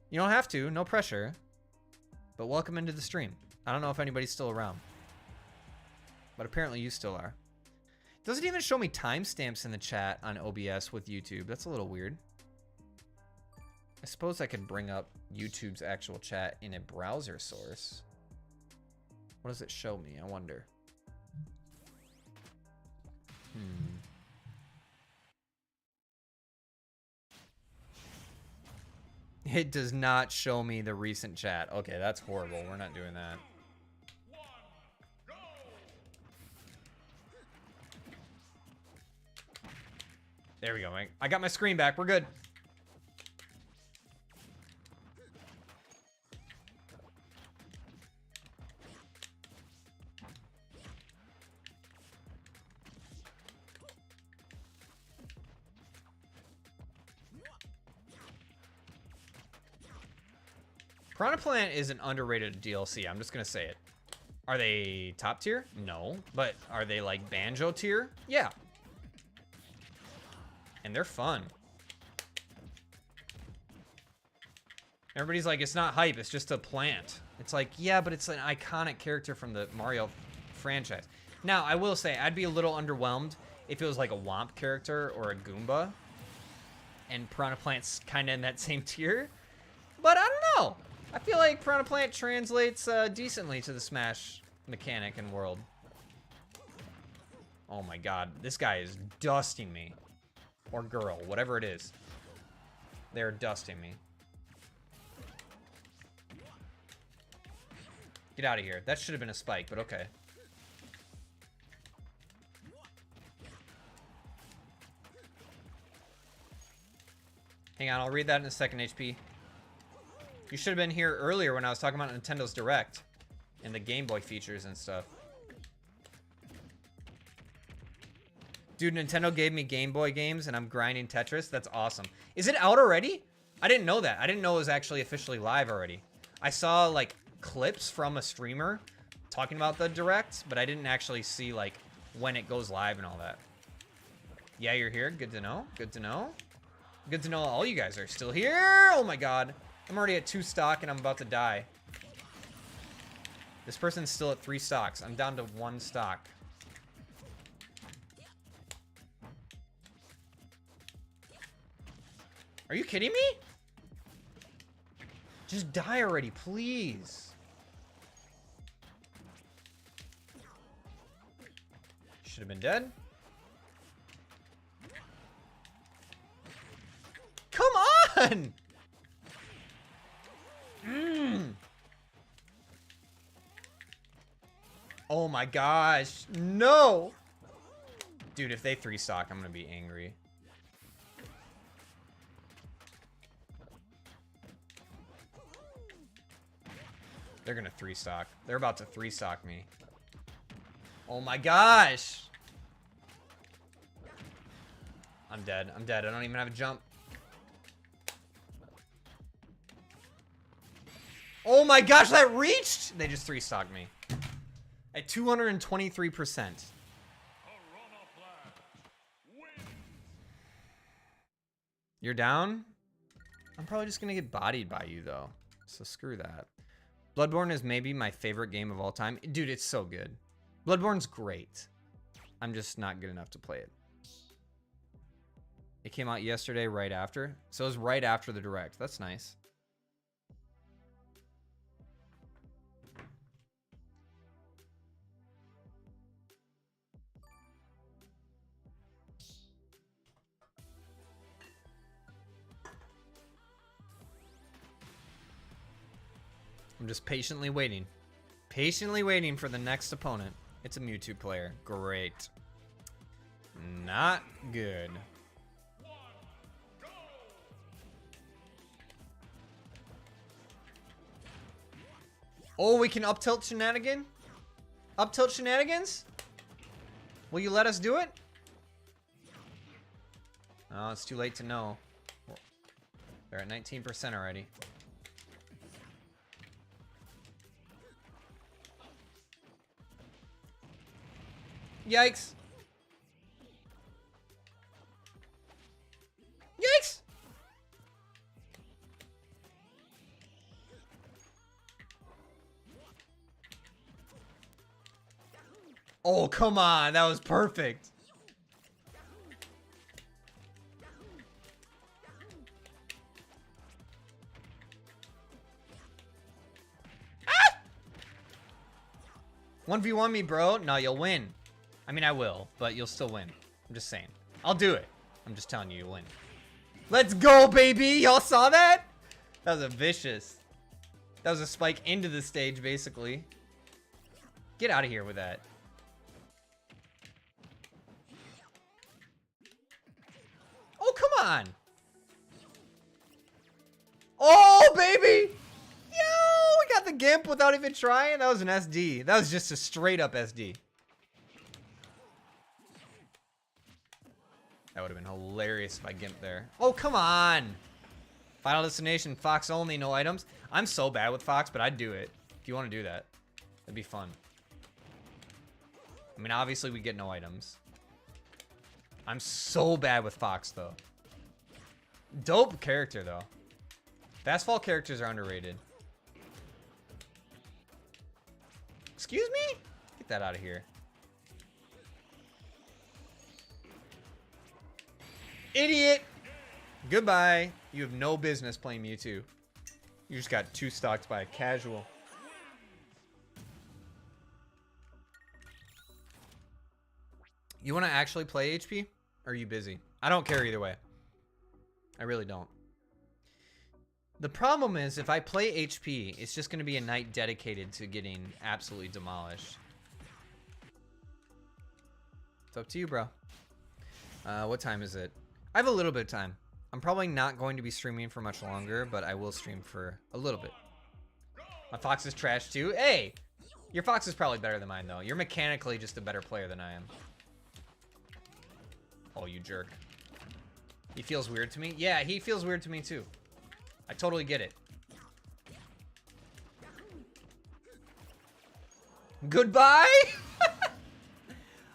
You don't have to, no pressure. But welcome into the stream. I don't know if anybody's still around. But apparently you still are. Doesn't even show me timestamps in the chat on OBS with YouTube. That's a little weird. I suppose I could bring up YouTube's actual chat in a browser source. What does it show me? I wonder. It does not show me the recent chat. Okay, that's horrible. We're not doing that. There we go. I got my screen back. We're good. Piranha Plant is an underrated DLC. I'm just gonna say it. Are they top tier? No. But are they like Banjo tier? Yeah. And they're fun. Everybody's like, it's not hype, it's just a plant. It's like, yeah, but it's an iconic character from the Mario franchise. Now, I will say, I'd be a little underwhelmed if it was like a Womp character or a Goomba. And Piranha Plant's kind of in that same tier. But I don't know. I feel like Piranha Plant translates decently to the Smash mechanic and world. Oh my god, this guy is dusting me. Or girl, whatever it is. They're dusting me. Get out of here. That should have been a spike, but okay. Hang on, I'll read that in a second, HP. You should have been here earlier when I was talking about Nintendo's Direct and the Game Boy features and stuff. Dude, Nintendo gave me Game Boy games and I'm grinding Tetris. That's awesome. Is it out already? I didn't know that. I didn't know it was actually officially live already. I saw like clips from a streamer talking about the Direct, but I didn't actually see like when it goes live and all that. Yeah, you're here. Good to know. Good to know. Good to know all you guys are still here. Oh my god. I'm already at 2 stock and I'm about to die. This person's still at 3 stocks. I'm down to 1 stock. Are you kidding me? Just die already, please. Should have been dead. Come on! Oh my gosh. No! Dude, if they 3 stock, I'm gonna be angry. They're gonna 3 stock. They're about to 3 stock me. Oh my gosh! I'm dead. I'm dead. I don't even have a jump. Oh my gosh, that reached! They just 3 stocked me. At 223%. You're down? I'm probably just gonna get bodied by you though. So screw that. Bloodborne is maybe my favorite game of all time. Dude, it's so good. Bloodborne's great. I'm just not good enough to play it. It came out yesterday right after. So it was right after the Direct. That's nice. I'm just patiently waiting. Patiently waiting for the next opponent. It's a Mewtwo player. Great. Not good. Oh, we can up tilt shenanigan? Up tilt shenanigans? Will you let us do it? Oh, it's too late to know. They're at 19% already. Yikes. Yikes! Oh, come on. That was perfect. Ah! 1v1 me, bro. No, you'll win. I mean, I will, but you'll still win. I'm just saying. I'll do it. I'm just telling you, you'll win. Let's go, baby! Y'all saw that? That was a vicious. That was a spike into the stage, basically. Get out of here with that. Oh, come on! Oh, baby! Yo, we got the Gimp without even trying. That was an SD. That was just a straight up SD. That would have been hilarious if I gimped there. Oh, come on. Final Destination, Fox only, no items. I'm so bad with Fox, but I'd do it. If you want to do that, that'd be fun. I mean, obviously we get no items. I'm so bad with Fox, though. Dope character, though. Fastfall characters are underrated. Excuse me? Get that out of here. Idiot! Goodbye. You have no business playing Mewtwo. You just got 2 stocked by a casual. You want to actually play HP? Or are you busy? I don't care either way. I really don't. The problem is, if I play HP, it's just going to be a night dedicated to getting absolutely demolished. It's up to you, bro. What time is it? I have a little bit of time. I'm probably not going to be streaming for much longer, but I will stream for a little bit. My Fox is trash too. Hey! Your Fox is probably better than mine, though. You're mechanically just a better player than I am. Oh, you jerk. He feels weird to me? Yeah, he feels weird to me, too. I totally get it. Goodbye?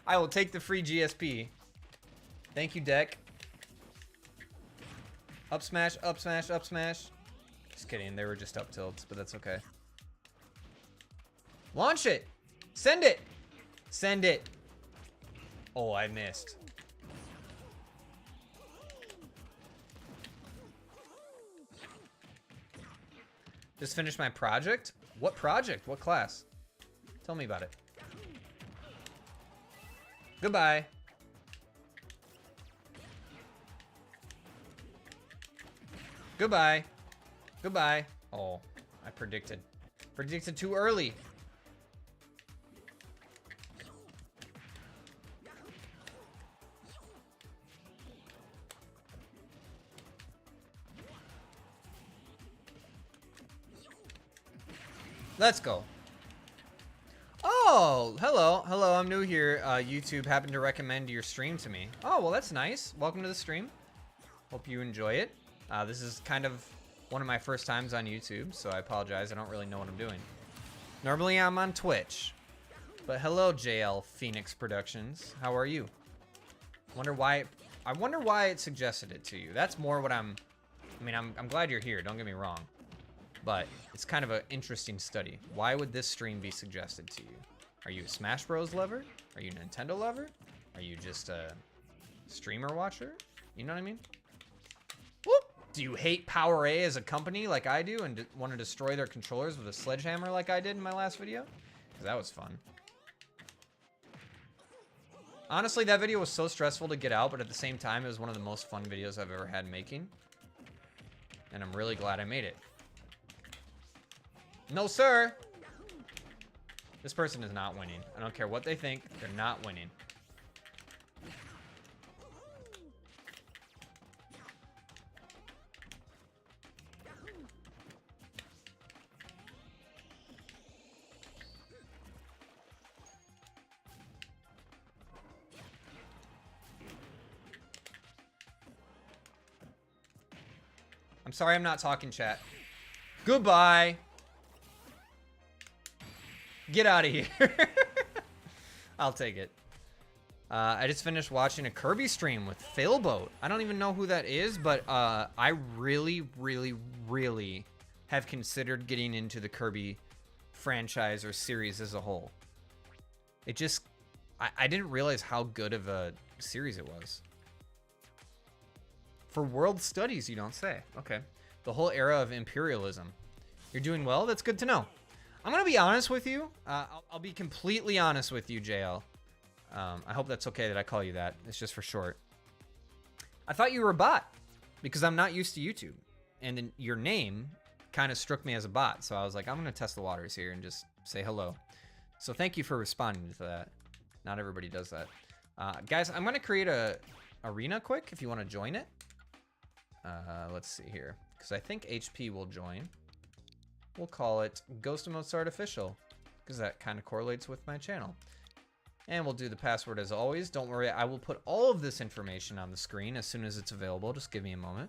I will take the free GSP. Thank you, deck. Up smash, up smash, up smash. Just kidding, they were just up tilts, but that's okay. Launch it! Send it! Send it! Oh, I missed. Just finished my project? What project? What class? Tell me about it. Goodbye. Goodbye. Goodbye. Oh, I predicted. Predicted too early. Let's go. Oh, hello. Hello, I'm new here. YouTube happened to recommend your stream to me. Oh, well, that's nice. Welcome to the stream. Hope you enjoy it. This is kind of one of my first times on YouTube, so I apologize. I don't really know what I'm doing. Normally, I'm on Twitch. But hello, JL Phoenix Productions. How are you? I wonder why it suggested it to you. That's more what I'm glad you're here. Don't get me wrong. But it's kind of an interesting study. Why would this stream be suggested to you? Are you a Smash Bros lover? Are you a Nintendo lover? Are you just a streamer watcher? You know what I mean? Whoop! Do you hate Power A as a company like I do and want to destroy their controllers with a sledgehammer like I did in my last video? Because that was fun. Honestly, that video was so stressful to get out, but at the same time, it was one of the most fun videos I've ever had making. And I'm really glad I made it. No, sir. This person is not winning. I don't care what they think. They're not winning. I'm sorry I'm not talking, chat. Goodbye. Get out of here. I'll take it. I just finished watching a Kirby stream with Failboat. I don't even know who that is, but I really, really, really have considered getting into the Kirby franchise or series as a whole. It just, I didn't realize how good of a series it was. For world studies, you don't say. Okay. The whole era of imperialism. You're doing well? That's good to know. I'm going to be honest with you. I'll be completely honest with you, JL. I hope that's okay that I call you that. It's just for short. I thought you were a bot because I'm not used to YouTube. And then your name kind of struck me as a bot. So I was like, I'm going to test the waters here and just say hello. So thank you for responding to that. Not everybody does that. Guys, I'm going to create a arena quick if you want to join it. Let's see here. Because I think HP will join. We'll call it Ghost of Mozart Official, because that kind of correlates with my channel. And we'll do the password as always. Don't worry, I will put all of this information on the screen as soon as it's available. Just give me a moment.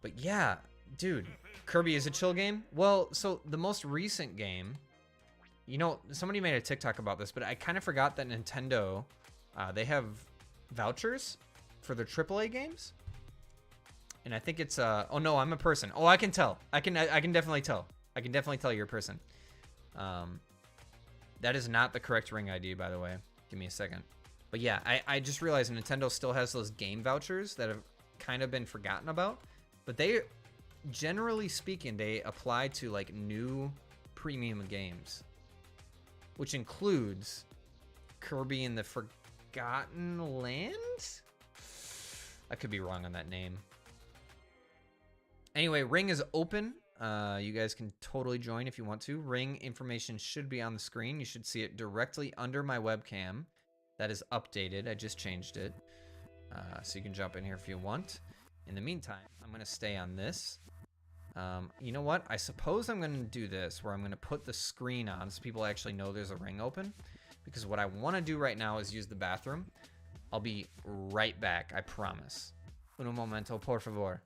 But yeah, dude, Kirby is a chill game. Well, so the most recent game, you know, somebody made a TikTok about this, but I kind of forgot that Nintendo, they have vouchers for their AAA games. And I think it's, oh no, I'm a person. Oh, I can tell. I can definitely tell. I can definitely tell you're a person. That is not the correct ring ID, by the way. Give me a second. But yeah, I just realized Nintendo still has those game vouchers that have kind of been forgotten about. But they, generally speaking, they apply to like new premium games, which includes Kirby and the Forgotten Land? I could be wrong on that name. Anyway, Ring is open. You guys can totally join if you want to. Ring information should be on the screen. You should see it directly under my webcam. That is updated. I just changed it. So you can jump in here if you want. In the meantime, I'm going to stay on this. You know what? I suppose I'm going to do this where I'm going to put the screen on so people actually know there's a ring open. Because what I want to do right now is use the bathroom. I'll be right back, I promise. Un momento, por favor.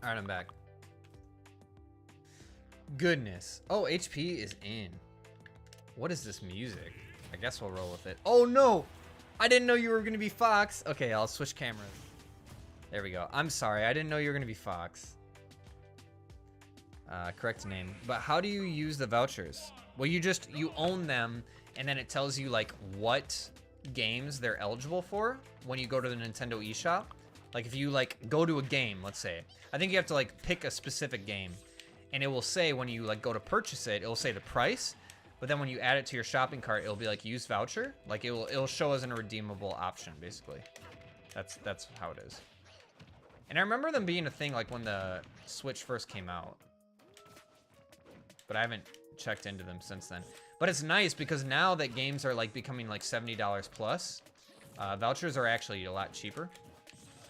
All right, I'm back. Goodness. Oh, HP is in. What is this music? I guess we'll roll with it. Oh no! I didn't know you were gonna be Fox. Okay, I'll switch cameras. There we go. I'm sorry, I didn't know you were gonna be Fox. Correct name. But how do you use the vouchers? Well, you own them, and then it tells you like what games they're eligible for when you go to the Nintendo eShop. Like if you like go to a game, let's say, I think you have to like pick a specific game, and it will say when you like go to purchase it, it'll say the price, but then when you add it to your shopping cart, it'll be like use voucher. Like it'll show as a redeemable option, basically. That's how it is. And I remember them being a thing like when the Switch first came out, but I haven't checked into them since then. But it's nice because now that games are like becoming like $70 plus, vouchers are actually a lot cheaper.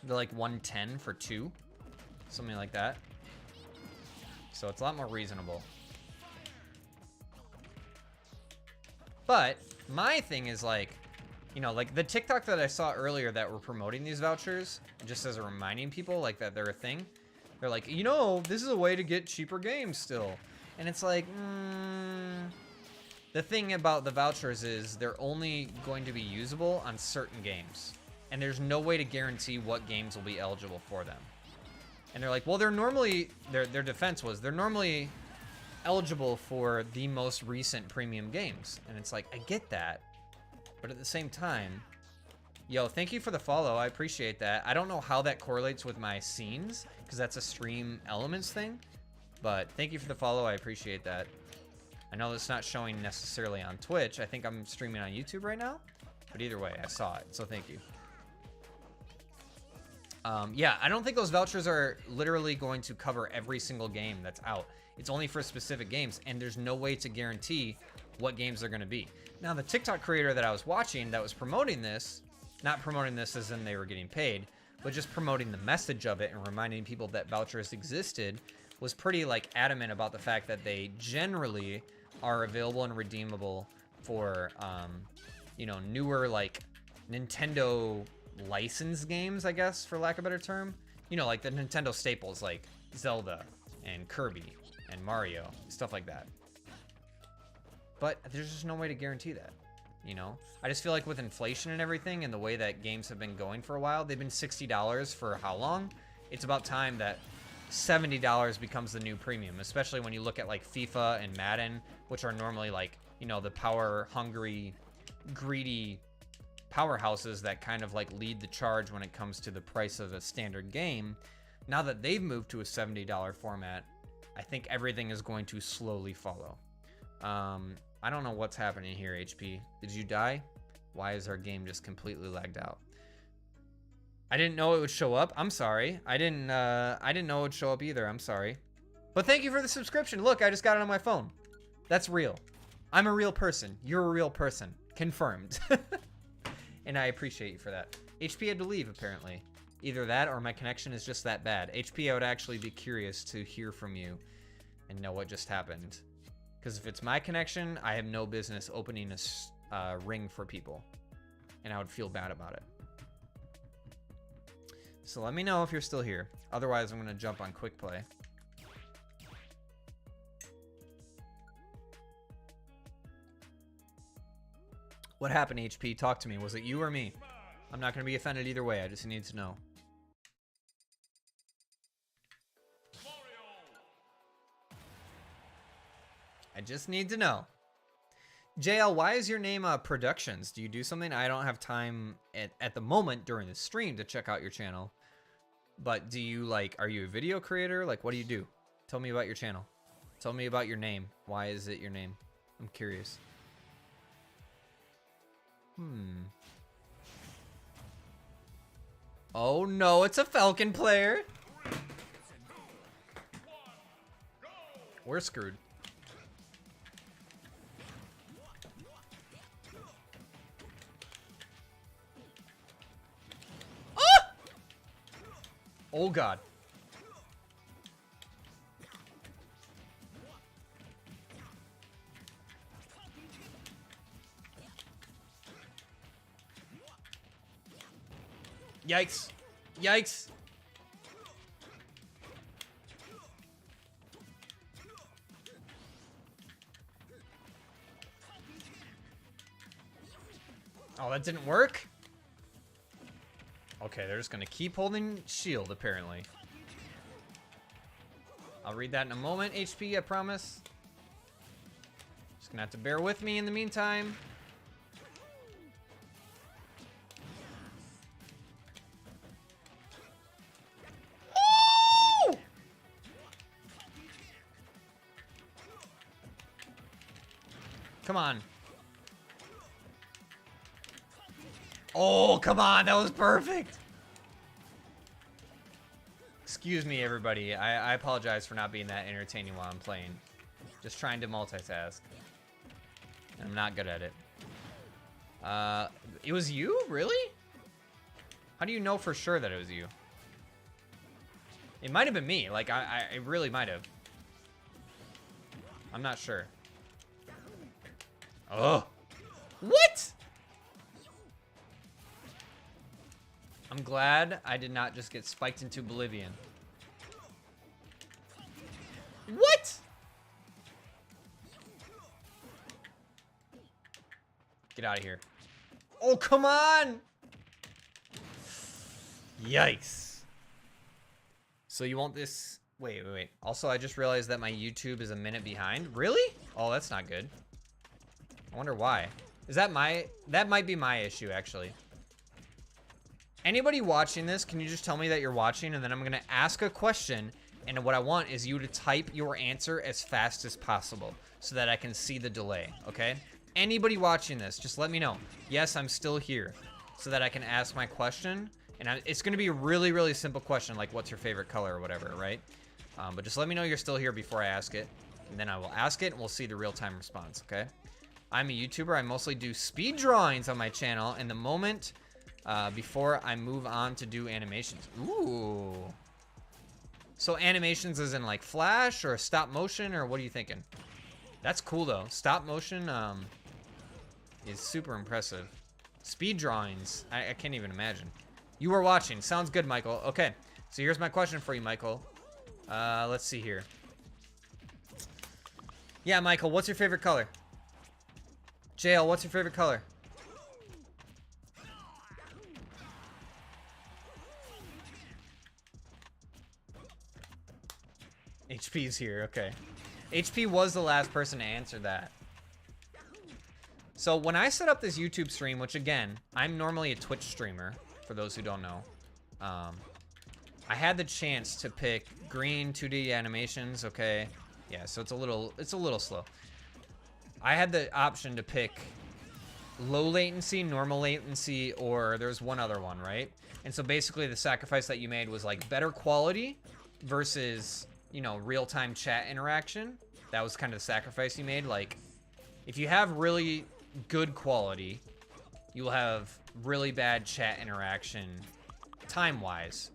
They're like $110 for 2, something like that. So it's a lot more reasonable. But my thing is like, you know, like the TikTok that I saw earlier that were promoting these vouchers, just as a reminding people like that they're a thing. They're like, you know, this is a way to get cheaper games still. And it's like, the thing about the vouchers is they're only going to be usable on certain games. And there's no way to guarantee what games will be eligible for them. And they're like, well, they're normally, their defense was, they're normally eligible for the most recent premium games. And it's like, I get that. But at the same time, yo, thank you for the follow. I appreciate that. I don't know how that correlates with my scenes, because that's a stream elements thing. But thank you for the follow. I appreciate that. I know it's not showing necessarily on Twitch. I think I'm streaming on YouTube right now. But either way, I saw it. So thank you. Yeah, I don't think those vouchers are literally going to cover every single game that's out. It's only for specific games, and there's no way to guarantee what games they're going to be. Now, the TikTok creator that I was watching that was promoting this, not promoting this as in they were getting paid, but just promoting the message of it and reminding people that vouchers existed, was pretty like adamant about the fact that they generally are available and redeemable for, you know, newer like Nintendo licensed games, I guess, for lack of a better term. You know, like the Nintendo staples like Zelda and Kirby and Mario, stuff like that. But there's just no way to guarantee that, you know? I just feel like with inflation and everything and the way that games have been going for a while, they've been $60 for how long? It's about time that $70 becomes the new premium, especially when you look at like FIFA and Madden, which are normally like, you know, the power-hungry, greedy powerhouses that kind of like lead the charge when it comes to the price of a standard game. Now that they've moved to a $70 format, I think everything is going to slowly follow. I don't know what's happening here, HP. Did you die? Why is our game just completely lagged out? I didn't know it would show up. I'm sorry. I didn't know it would show up either. I'm sorry. But thank you for the subscription. Look, I just got it on my phone. That's real. I'm a real person. You're a real person. Confirmed. And I appreciate you for that. HP had to leave, apparently. Either that or my connection is just that bad. HP, I would actually be curious to hear from you and know what just happened. Because if it's my connection, I have no business opening a ring for people. And I would feel bad about it. So let me know if you're still here. Otherwise, I'm going to jump on quick play. What happened, HP? Talk to me. Was it you or me? I'm not going to be offended either way. I just need to know. I just need to know. JL, why is your name Productions? Do you do something? I don't have time at the moment during the stream to check out your channel. But do you like, are you a video creator? Like, what do you do? Tell me about your channel. Tell me about your name. Why is it your name? I'm curious. Oh no, it's a Falcon player. We're screwed. Ah! Oh god. Yikes. Yikes. Oh, that didn't work? Okay, they're just gonna keep holding shield, apparently. I'll read that in a moment, HP, I promise. Just gonna have to bear with me in the meantime. Come on. Oh, come on. That was perfect. Excuse me, everybody. I apologize for not being that entertaining while I'm playing. Just trying to multitask. And I'm not good at it. It was you? Really? How do you know for sure that it was you? It might have been me. Like, I really might have. I'm not sure. Oh. What? I'm glad I did not just get spiked into oblivion. What? Get out of here. Oh, come on. Yikes. So you want this? Wait. Also, I just realized that my YouTube is a minute behind. Really? Oh, that's not good. I wonder why. Is that that might be my issue, actually. Anybody watching this, can you just tell me that you're watching, and then I'm gonna ask a question, And what I want is you to type your answer as fast as possible so that I can see the delay, okay? Anybody watching this, just let me know. Yes, I'm still here, so that I can ask my question. And it's going to be a really, really simple question, like what's your favorite color or whatever, right? But just let me know you're still here before I ask it. And then I will ask it, and we'll see the real-time response, okay? I'm a YouTuber. I mostly do speed drawings on my channel. And the moment before I move on to do animations. Ooh. So animations is in like Flash or stop motion, or what are you thinking? That's cool though. Stop motion is super impressive. Speed drawings, I can't even imagine. You were watching. Sounds good, Michael. Okay, so here's my question for you, Michael. Let's see here. Yeah, Michael, what's your favorite color? JL, what's your favorite color? HP's here, okay. HP was the last person to answer that. So when I set up this YouTube stream, which again, I'm normally a Twitch streamer, for those who don't know. I had the chance to pick green 2D animations, okay? Yeah, so it's a little slow. I had the option to pick low latency, normal latency, or there's one other one, right? And so basically the sacrifice that you made was like better quality versus, you know, real-time chat interaction. That was kind of the sacrifice you made. Like, if you have really good quality, you'll have really bad chat interaction time-wise.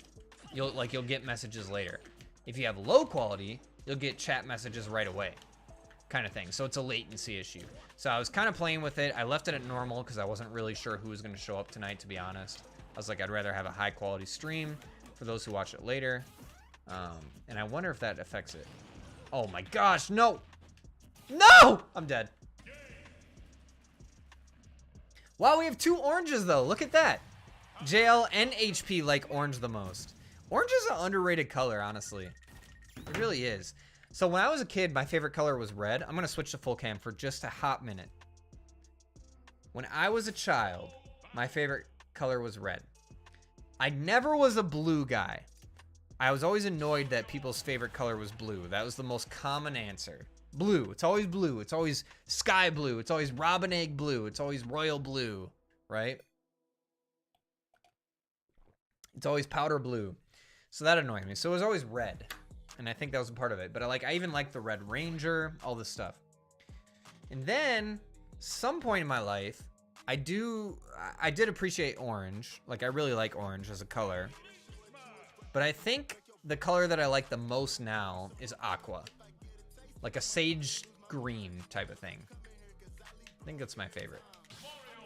You'll get messages later. If you have low quality, you'll get chat messages right away, kind of thing. So it's a latency issue. So I was kind of playing with it. I left it at normal because I wasn't really sure who was going to show up tonight, to be honest. I was like, I'd rather have a high-quality stream for those who watch it later. And I wonder if that affects it. Oh my gosh, no! No! I'm dead. Wow, we have 2 oranges though. Look at that. JL and HP like orange the most. Orange is an underrated color, honestly. It really is. So when I was a kid, my favorite color was red. I'm gonna switch to full cam for just a hot minute. When I was a child, my favorite color was red. I never was a blue guy. I was always annoyed that people's favorite color was blue. That was the most common answer. Blue. It's always blue. It's always sky blue. It's always robin egg blue. It's always royal blue, right? It's always powder blue. So that annoyed me. So it was always red. And I think that was a part of it. But I even liked the Red Ranger, all this stuff. And then, some point in my life, I did appreciate orange. Like, I really like orange as a color. But I think the color that I like the most now is aqua. Like a sage green type of thing. I think that's my favorite.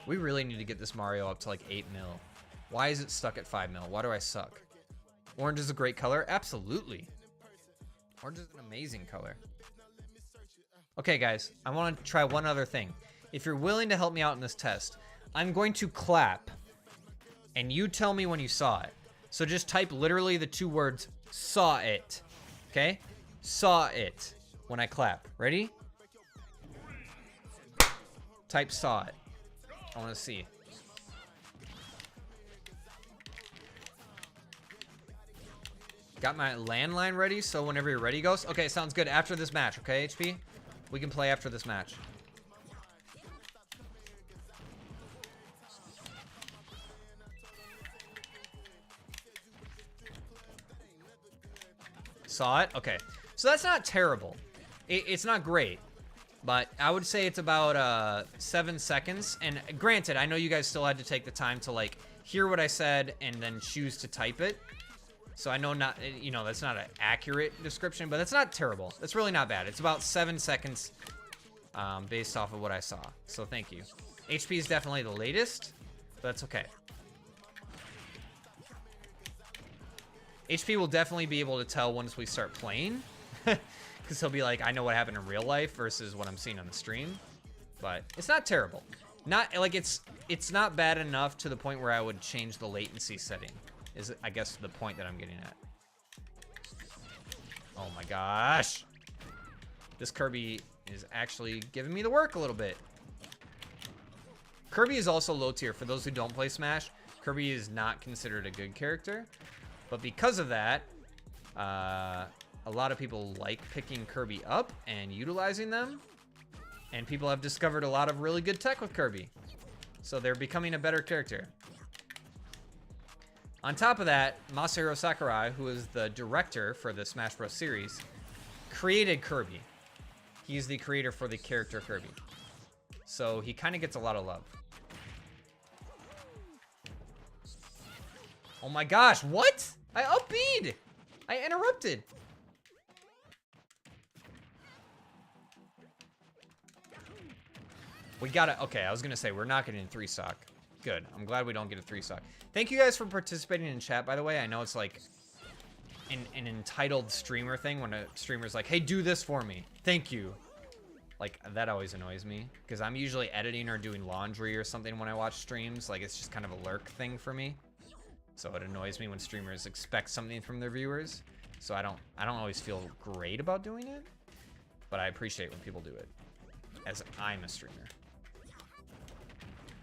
We really need to get this Mario up to like 8 mil. Why is it stuck at 5 mil? Why do I suck? Orange is a great color? Absolutely. Orange is an amazing color. Okay, guys, I want to try one other thing. If you're willing to help me out in this test, I'm going to clap, and you tell me when you saw it. So just type literally the 2 words, saw it. Okay? Saw it when I clap. Ready? Type saw it. I want to see. Got my landline ready, so whenever you're ready, Ghost. Okay, sounds good. After this match, okay, HP? We can play after this match. Saw it? Okay. So that's not terrible. It's not great. But I would say it's about 7 seconds. And granted, I know you guys still had to take the time to like hear what I said and then choose to type it. So I know not, you know, that's not an accurate description, but that's not terrible. That's really not bad. It's about 7 seconds based off of what I saw. So thank you. HP is definitely the latest, but that's okay. HP will definitely be able to tell once we start playing. Because he'll be like, I know what happened in real life versus what I'm seeing on the stream. But it's not terrible. Not like it's not bad enough to the point where I would change the latency setting. Is I guess the point that I'm getting at. Oh my gosh. This Kirby is actually giving me the work a little bit. Kirby is also low tier. For those who don't play Smash, Kirby is not considered a good character. But because of that, a lot of people like picking Kirby up and utilizing them. And people have discovered a lot of really good tech with Kirby. So they're becoming a better character. On top of that, Masahiro Sakurai, who is the director for the Smash Bros. Series, created Kirby. He's the creator for the character Kirby. So he kind of gets a lot of love. Oh my gosh, what? I up-B'd! I interrupted. We gotta, okay, I was gonna say, we're not getting 3-stock. Good, I'm glad we don't get a 3-stock. Thank you guys for participating in chat, by the way. I know it's like an entitled streamer thing when a streamer's like, hey, do this for me. Thank you. Like, that always annoys me, because I'm usually editing or doing laundry or something when I watch streams. Like, it's just kind of a lurk thing for me. So it annoys me when streamers expect something from their viewers. So I don't always feel great about doing it, but I appreciate when people do it, as I'm a streamer.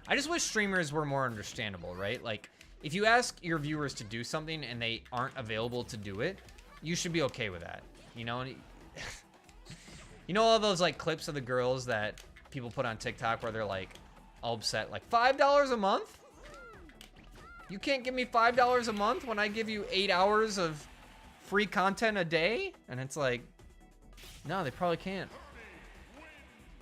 I just wish streamers were more understandable, right? Like, if you ask your viewers to do something and they aren't available to do it, you should be okay with that, you know? You know all those, like, clips of the girls that people put on TikTok where they're, like, all upset, like, $5 a month? You can't give me $5 a month when I give you 8 hours of free content a day? And it's like, no, they probably can't.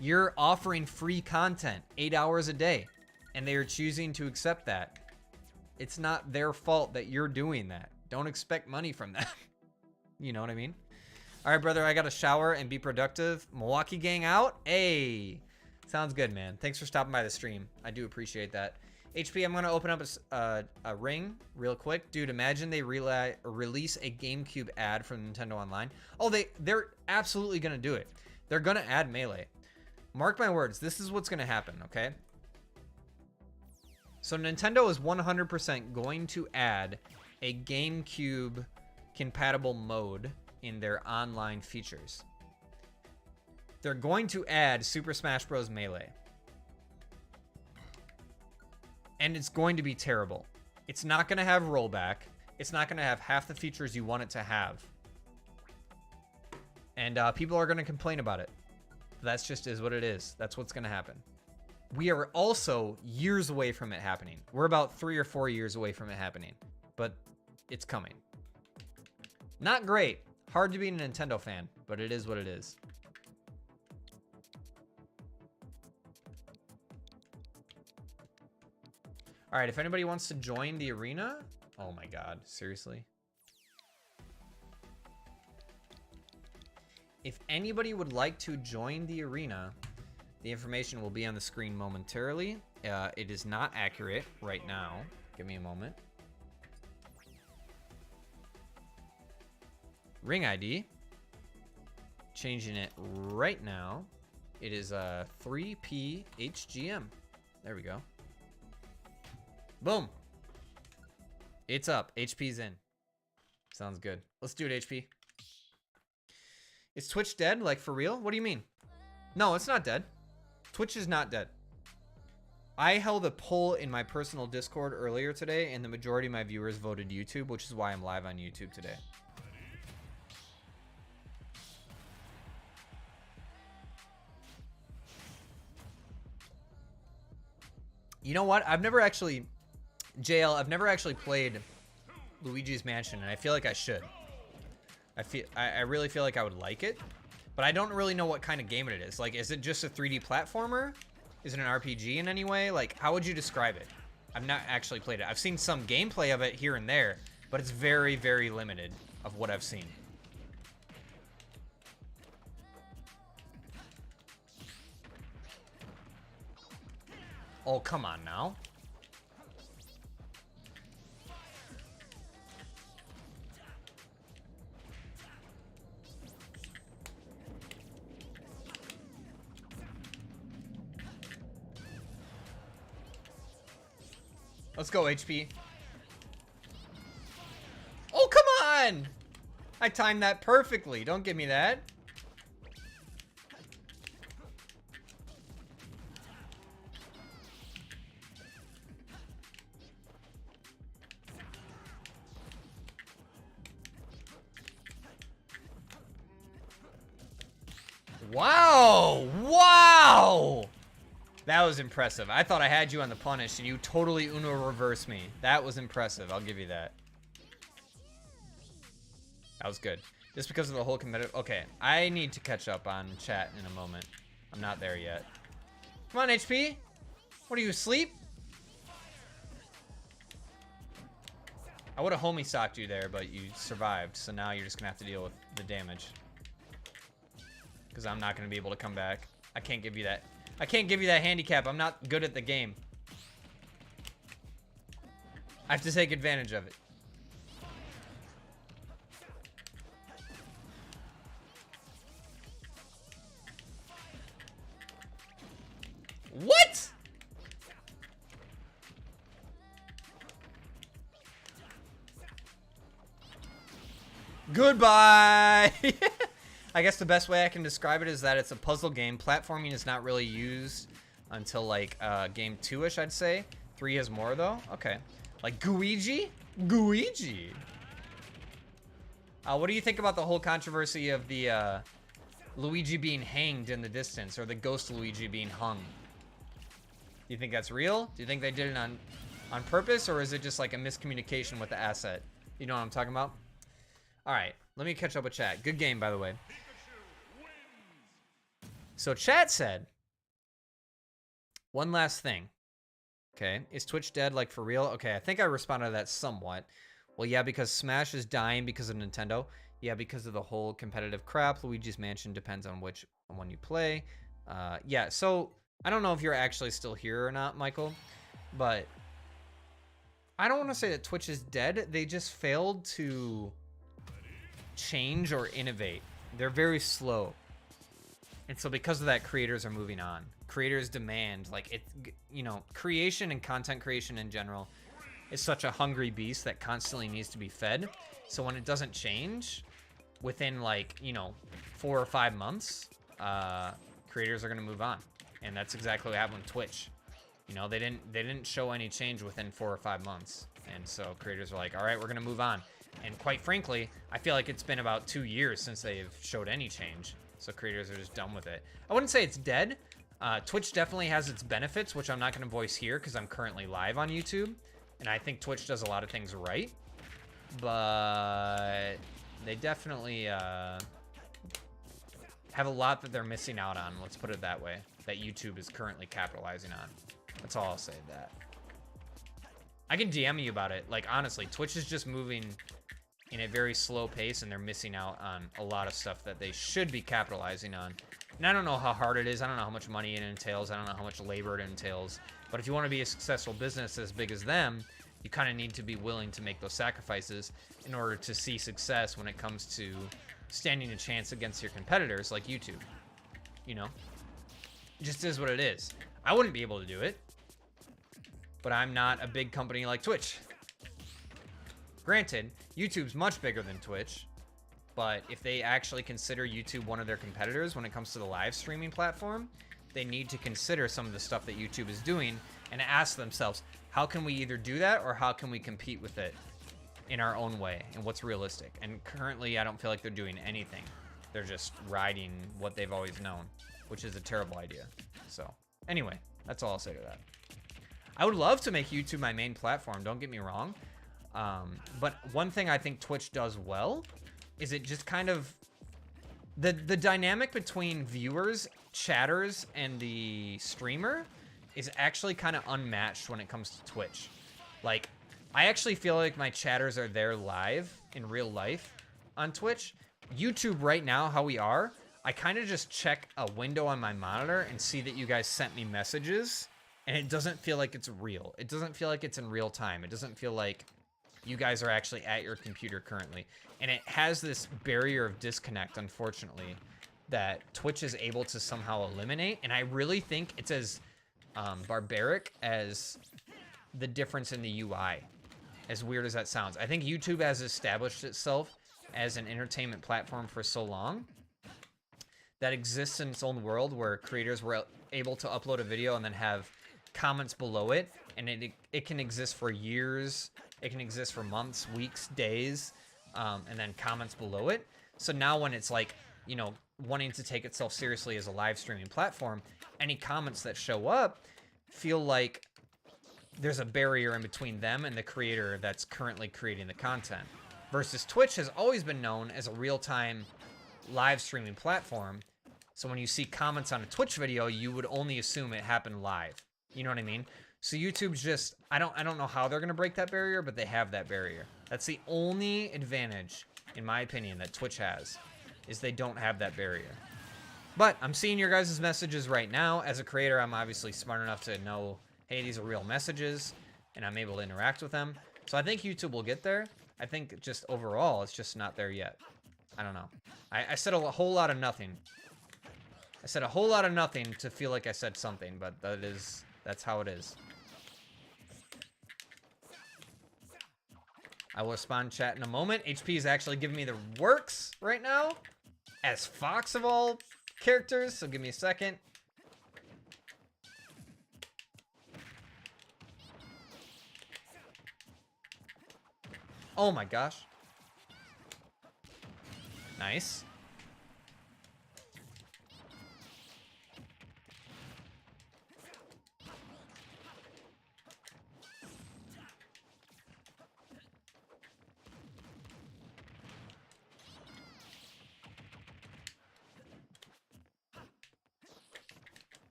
You're offering free content 8 hours a day, and they are choosing to accept that. It's not their fault that you're doing that. Don't expect money from that. You know what I mean? All right, brother, I got to shower and be productive. Milwaukee gang out. Hey, sounds good, man. Thanks for stopping by the stream. I do appreciate that. HP, I'm going to open up a ring real quick. Dude, imagine they release a GameCube ad from Nintendo Online. Oh, they're absolutely going to do it. They're going to add Melee. Mark my words, this is what's going to happen, okay? So Nintendo is 100% going to add a GameCube compatible mode in their online features. They're going to add Super Smash Bros. Melee. And it's going to be terrible. It's not going to have rollback. It's not going to have half the features you want it to have. And people are going to complain about it. That's just is what it is. That's what's going to happen. We are also years away from it happening. We're about 3 or 4 years away from it happening. But it's coming. Not great. Hard to be a Nintendo fan, but it is what it is. All right, if anybody wants to join the arena, oh my God, seriously? If anybody would like to join the arena, the information will be on the screen momentarily. It is not accurate right now. Give me a moment. Ring ID. Changing it right now. It is 3PHGM. There we go. Boom. It's up. HP's in. Sounds good. Let's do it, HP. Is Twitch dead? Like, for real? What do you mean? No, it's not dead. Twitch is not dead. I held a poll in my personal Discord earlier today, and the majority of my viewers voted YouTube, which is why I'm live on YouTube today. You know what? I've never actually... JL, I've never actually played Luigi's Mansion, and I feel like I should. I really feel like I would like it, but I don't really know what kind of game it is. Like, is it just a 3D platformer? Is it an RPG in any way? Like, how would you describe it? I've not actually played it. I've seen some gameplay of it here and there, but it's very, very limited of what I've seen. Oh, come on now. Let's go, HP. Oh, come on! I timed that perfectly. Don't give me that. Wow! Wow! That was impressive. I thought I had you on the punish, and you totally Uno reversed me. That was impressive. I'll give you that. That was good. Just because of the whole competitive... Okay, I need to catch up on chat in a moment. I'm not there yet. Come on, HP. What are you, asleep? I would have homie socked you there, but you survived. So now you're just going to have to deal with the damage. Because I'm not going to be able to come back. I can't give you that. I can't give you that handicap. I'm not good at the game. I have to take advantage of it. What? Goodbye. I guess the best way I can describe it is that it's a puzzle game. Platforming is not really used until like game 2-ish, I'd say. 3 has more though. Okay. Like Gooigi? Gooigi. What do you think about the whole controversy of the Luigi being hanged in the distance, or the ghost Luigi being hung? Do you think that's real? Do you think they did it on purpose, or is it just like a miscommunication with the asset? You know what I'm talking about? All right, let me catch up with chat. Good game, by the way. So chat said, one last thing. Okay, is Twitch dead, like for real? Okay, I think I responded to that somewhat. Well, yeah, because Smash is dying because of Nintendo. Yeah, because of the whole competitive crap. Luigi's Mansion depends on which one you play. Yeah, so I don't know if you're actually still here or not, Michael, but I don't want to say that Twitch is dead. They just failed to change or innovate. They're very slow. And so because of that, creators are moving on. Creators demand, like, it, you know, creation and content creation in general is such a hungry beast that constantly needs to be fed. So when it doesn't change within, like, you know, 4 or 5 months, creators are going to move on. And that's exactly what happened with Twitch. You know, they didn't show any change within 4 or 5 months. And so creators were like, all right, we're going to move on. And quite frankly, I feel like it's been about 2 years since they've showed any change. So creators are just done with it. I wouldn't say it's dead. Twitch definitely has its benefits, which I'm not going to voice here because I'm currently live on YouTube. And I think Twitch does a lot of things right. But they definitely have a lot that they're missing out on. Let's put it that way. That YouTube is currently capitalizing on. That's all I'll say to that. I can DM you about it. Like, honestly, Twitch is just moving in a very slow pace, and they're missing out on a lot of stuff that they should be capitalizing on. And I don't know how hard it is. I don't know how much money it entails. I don't know how much labor it entails. But if you want to be a successful business as big as them, you kind of need to be willing to make those sacrifices in order to see success when it comes to standing a chance against your competitors like YouTube. You know? It just is what it is. I wouldn't be able to do it. But I'm not a big company like Twitch. Granted, YouTube's much bigger than Twitch, but if they actually consider YouTube one of their competitors when it comes to the live streaming platform, they need to consider some of the stuff that YouTube is doing and ask themselves, how can we either do that or how can we compete with it in our own way and what's realistic? And currently, I don't feel like they're doing anything. They're just riding what they've always known, which is a terrible idea. So anyway, that's all I'll say to that. I would love to make YouTube my main platform, don't get me wrong. But one thing I think Twitch does well is it just kind of the dynamic between viewers, chatters, and the streamer is actually kind of unmatched when it comes to Twitch. Like, I actually feel like my chatters are there live in real life on Twitch. YouTube right now, how we are, I kind of just check a window on my monitor and see that you guys sent me messages, and it doesn't feel like it's real. It doesn't feel like it's in real time. It doesn't feel like you guys are actually at your computer currently. And it has this barrier of disconnect, unfortunately, that Twitch is able to somehow eliminate. And I really think it's as barbaric as the difference in the UI, as weird as that sounds. I think YouTube has established itself as an entertainment platform for so long that exists in its own world where creators were able to upload a video and then have comments below it. And it can exist for years. It can exist for months, weeks, days, and then comments below it. So now when it's like you know, wanting to take itself seriously as a live streaming platform, any comments that show up feel like there's a barrier in between them and the creator that's currently creating the content. Versus Twitch has always been known as a real-time live streaming platform. So when you see comments on a Twitch video, you would only assume it happened live. You know what I mean? So YouTube's just, I don't know how they're gonna break that barrier, but they have that barrier. That's the only advantage, in my opinion, that Twitch has, is they don't have that barrier. But I'm seeing your guys' messages right now. As a creator, I'm obviously smart enough to know, hey, these are real messages, and I'm able to interact with them. So I think YouTube will get there. I think just overall, it's just not there yet. I don't know. I said a whole lot of nothing. I said a whole lot of nothing to feel like I said something, but that's how it is. I will respond chat in a moment. HP is actually giving me the works right now as Fox of all characters, so give me a second. Oh my gosh. Nice.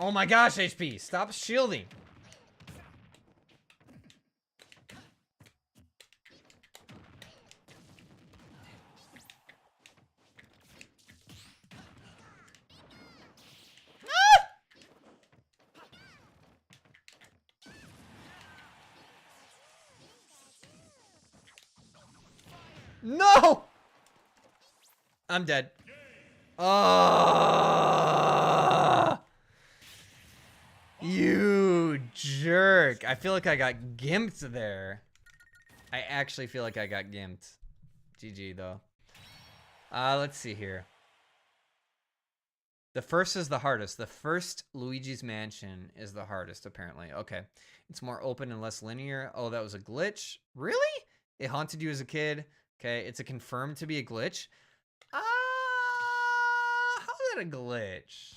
Oh my gosh, HP, stop shielding. No! I'm dead. You jerk. I feel like I got gimped there. I actually feel like I got gimped. GG though. Let's see here. The first is the hardest. The first Luigi's Mansion is the hardest, apparently. Okay. It's more open and less linear. Oh, that was a glitch? Really? It haunted you as a kid? Okay, it's a confirmed to be a glitch. How's that a glitch?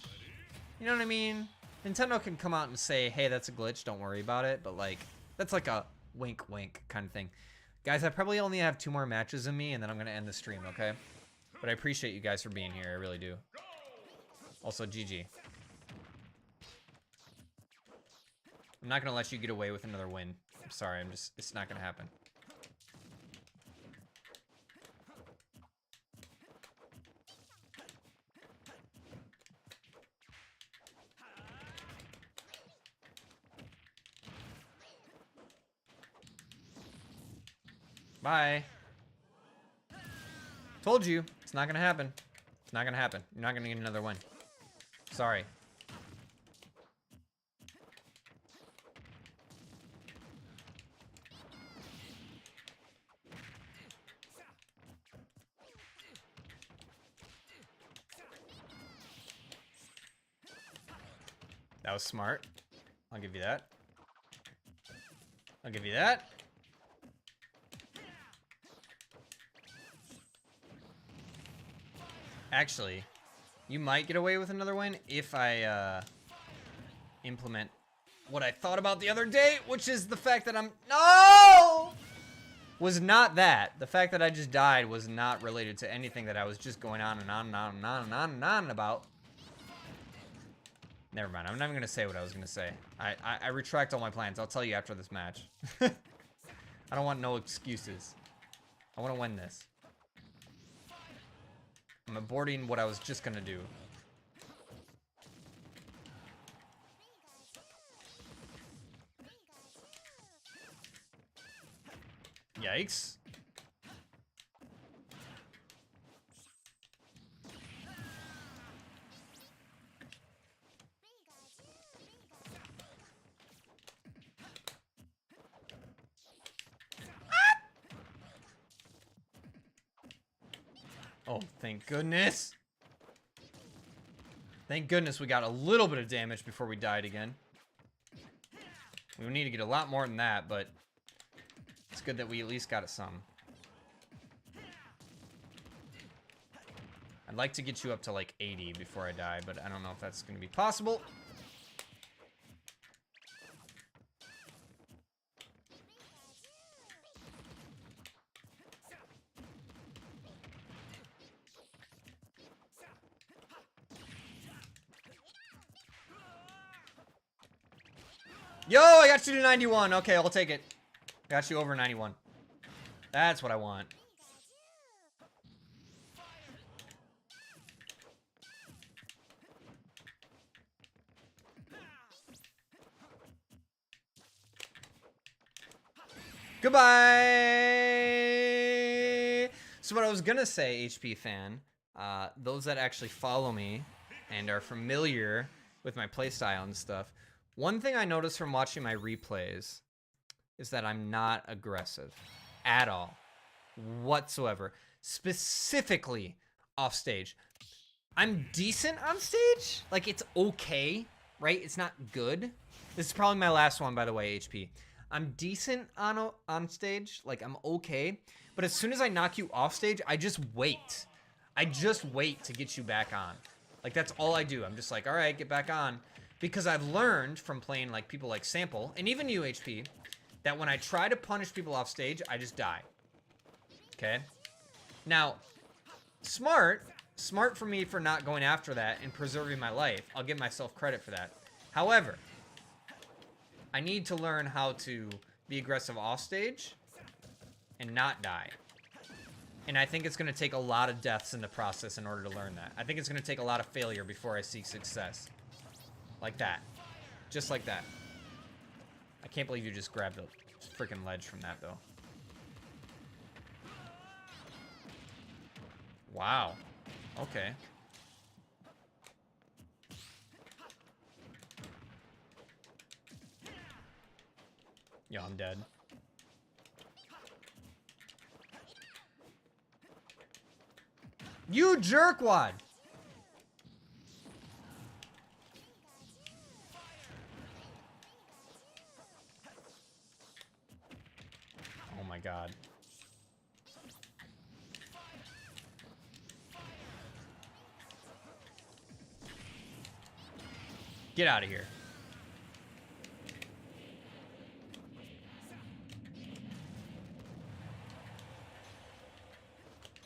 You know what I mean? Nintendo can come out and say, hey, that's a glitch, don't worry about it. But like, that's like a wink wink kind of thing. Guys, I probably only have 2 more matches in me and then I'm gonna end the stream, okay? But I appreciate you guys for being here, I really do. Also, GG. I'm not gonna let you get away with another win. I'm sorry, it's not gonna happen. Bye. Told you, it's not gonna happen. It's not gonna happen. You're not gonna get another win. Sorry. That was smart. I'll give you that. I'll give you that. Actually, you might get away with another win if I implement what I thought about the other day, which is the fact that was not that. The fact that I just died was not related to anything that I was just going on and on and on and on and on and on about. Never mind, I'm not even gonna say what I was gonna say. I retract all my plans. I'll tell you after this match. I don't want no excuses. I want to win this. I'm aborting what I was just gonna do. Yikes. Oh, thank goodness. Thank goodness we got a little bit of damage before we died again. We need to get a lot more than that, but it's good that we at least got it some. I'd like to get you up to like 80 before I die, but I don't know if that's going to be possible. Yo, I got you to 91. Okay, I'll take it. Got you over 91. That's what I want. Goodbye! So what I was gonna say, HP fan, those that actually follow me and are familiar with my playstyle and stuff, one thing I noticed from watching my replays is that I'm not aggressive at all, whatsoever. Specifically off stage. I'm decent on stage. Like, it's okay, right? It's not good. This is probably my last one, by the way, HP. I'm decent on stage. Like, I'm okay. But as soon as I knock you off stage, I just wait. I just wait to get you back on. Like, that's all I do. I'm just like, all right, get back on. Because I've learned from playing like people like Sample, and even you, HP, that when I try to punish people off stage, I just die. Okay? Now, smart for me for not going after that and preserving my life. I'll give myself credit for that. However, I need to learn how to be aggressive off stage and not die. And I think it's going to take a lot of deaths in the process in order to learn that. I think it's going to take a lot of failure before I see success. Like that. Just like that. I can't believe you just grabbed the freaking ledge from that, though. Wow. Okay. Yeah, I'm dead. You jerkwad! Oh my god. Get out of here.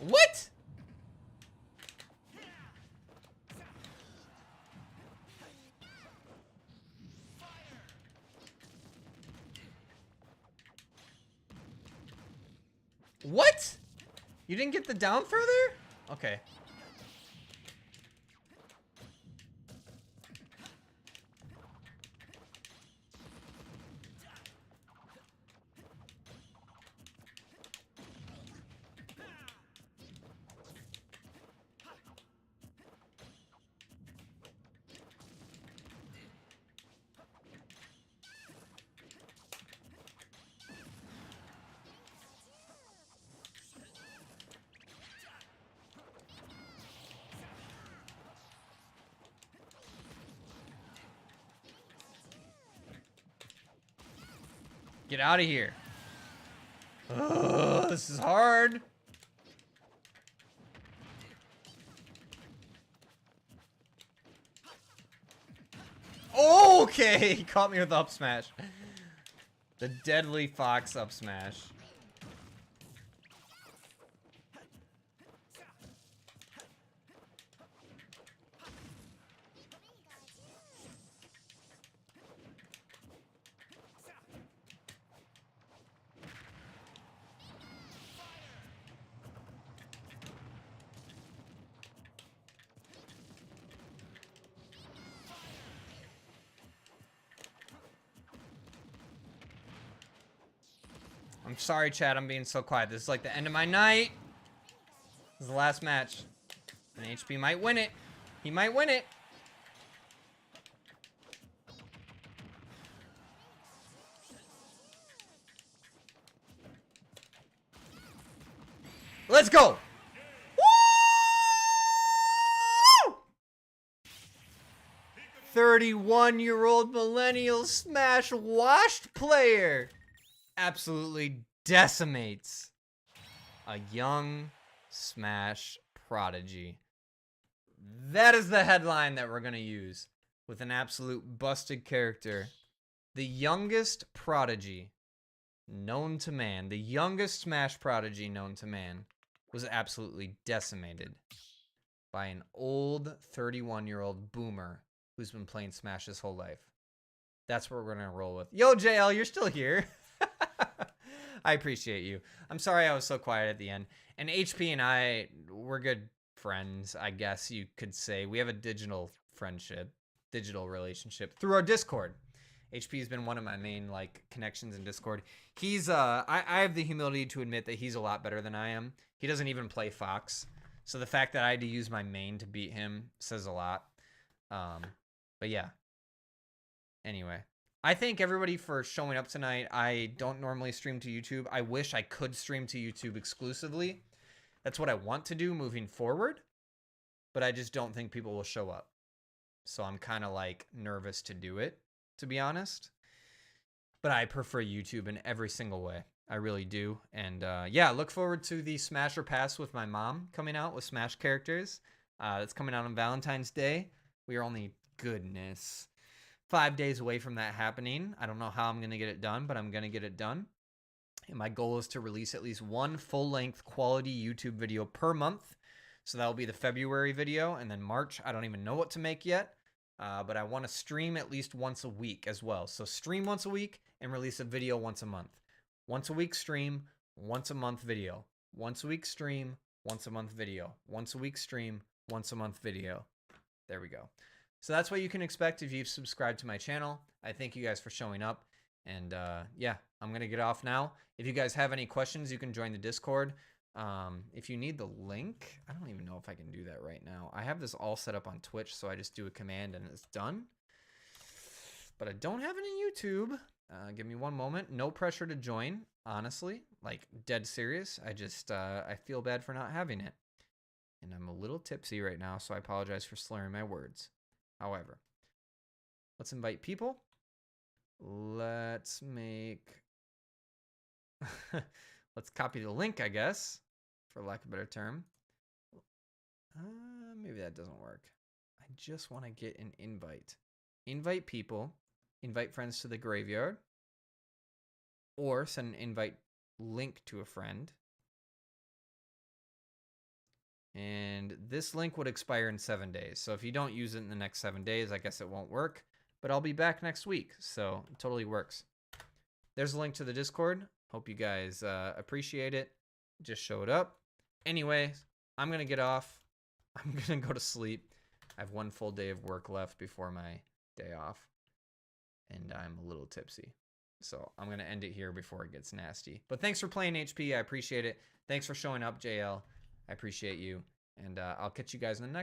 What? What? You didn't get the down further? Okay. Get out of here. Ugh, this is hard. Okay, he caught me with up smash. The Deadly Fox up smash. I'm sorry, chat. I'm being so quiet. This is like the end of my night. This is the last match. And HP might win it. He might win it. Let's go. Woo! 31-year-old millennial Smash washed player absolutely decimates a young Smash prodigy. That is the headline that we're going to use with an absolute busted character. The youngest prodigy known to man, the youngest Smash prodigy known to man, was absolutely decimated by an old 31-year-old boomer who's been playing Smash his whole life. That's what we're going to roll with. Yo, JL, you're still here. I appreciate you. I'm sorry I was so quiet at the end. And HP and I, we're good friends, I guess you could say. We have a digital friendship, digital relationship through our Discord. HP has been one of my main connections in Discord. He's I have the humility to admit that he's a lot better than I am. He doesn't even play Fox. So the fact that I had to use my main to beat him says a lot. But yeah. Anyway, I thank everybody for showing up tonight. I don't normally stream to YouTube. I wish I could stream to YouTube exclusively. That's what I want to do moving forward. But I just don't think people will show up. So I'm kind of nervous to do it, to be honest. But I prefer YouTube in every single way. I really do. And yeah, look forward to the Smasher Pass with my mom coming out with Smash characters. It's coming out on Valentine's Day. We are only, goodness, 5 days away from that happening. I don't know how I'm going to get it done, but I'm going to get it done. And my goal is to release at least one full-length quality YouTube video per month. So that will be the February video. And then March, I don't even know what to make yet. But I want to stream at least once a week as well. So stream once a week and release a video once a month. Once a week stream, once a month video. Once a week stream, once a month video. Once a week stream, once a month video. There we go. So that's what you can expect if you've subscribed to my channel. I thank you guys for showing up. And yeah, I'm going to get off now. If you guys have any questions, you can join the Discord. If you need the link, I don't even know if I can do that right now. I have this all set up on Twitch, so I just do a command and it's done. But I don't have it in YouTube. Give me one moment. No pressure to join, honestly. Dead serious. I just, I feel bad for not having it. And I'm a little tipsy right now, so I apologize for slurring my words. However, let's invite people. Let's make... let's copy the link, I guess, for lack of a better term. Maybe that doesn't work. I just want to get an invite. Invite people. Invite friends to the graveyard. Or send an invite link to a friend. And this link would expire in 7 days. So if you don't use it in the next 7 days, I guess it won't work. But I'll be back next week. So it totally works. There's a link to the Discord. Hope you guys appreciate it. Just showed up. Anyway, I'm going to get off. I'm going to go to sleep. I have one full day of work left before my day off. And I'm a little tipsy. So I'm going to end it here before it gets nasty. But thanks for playing HP. I appreciate it. Thanks for showing up, JL. I appreciate you. And I'll catch you guys in the next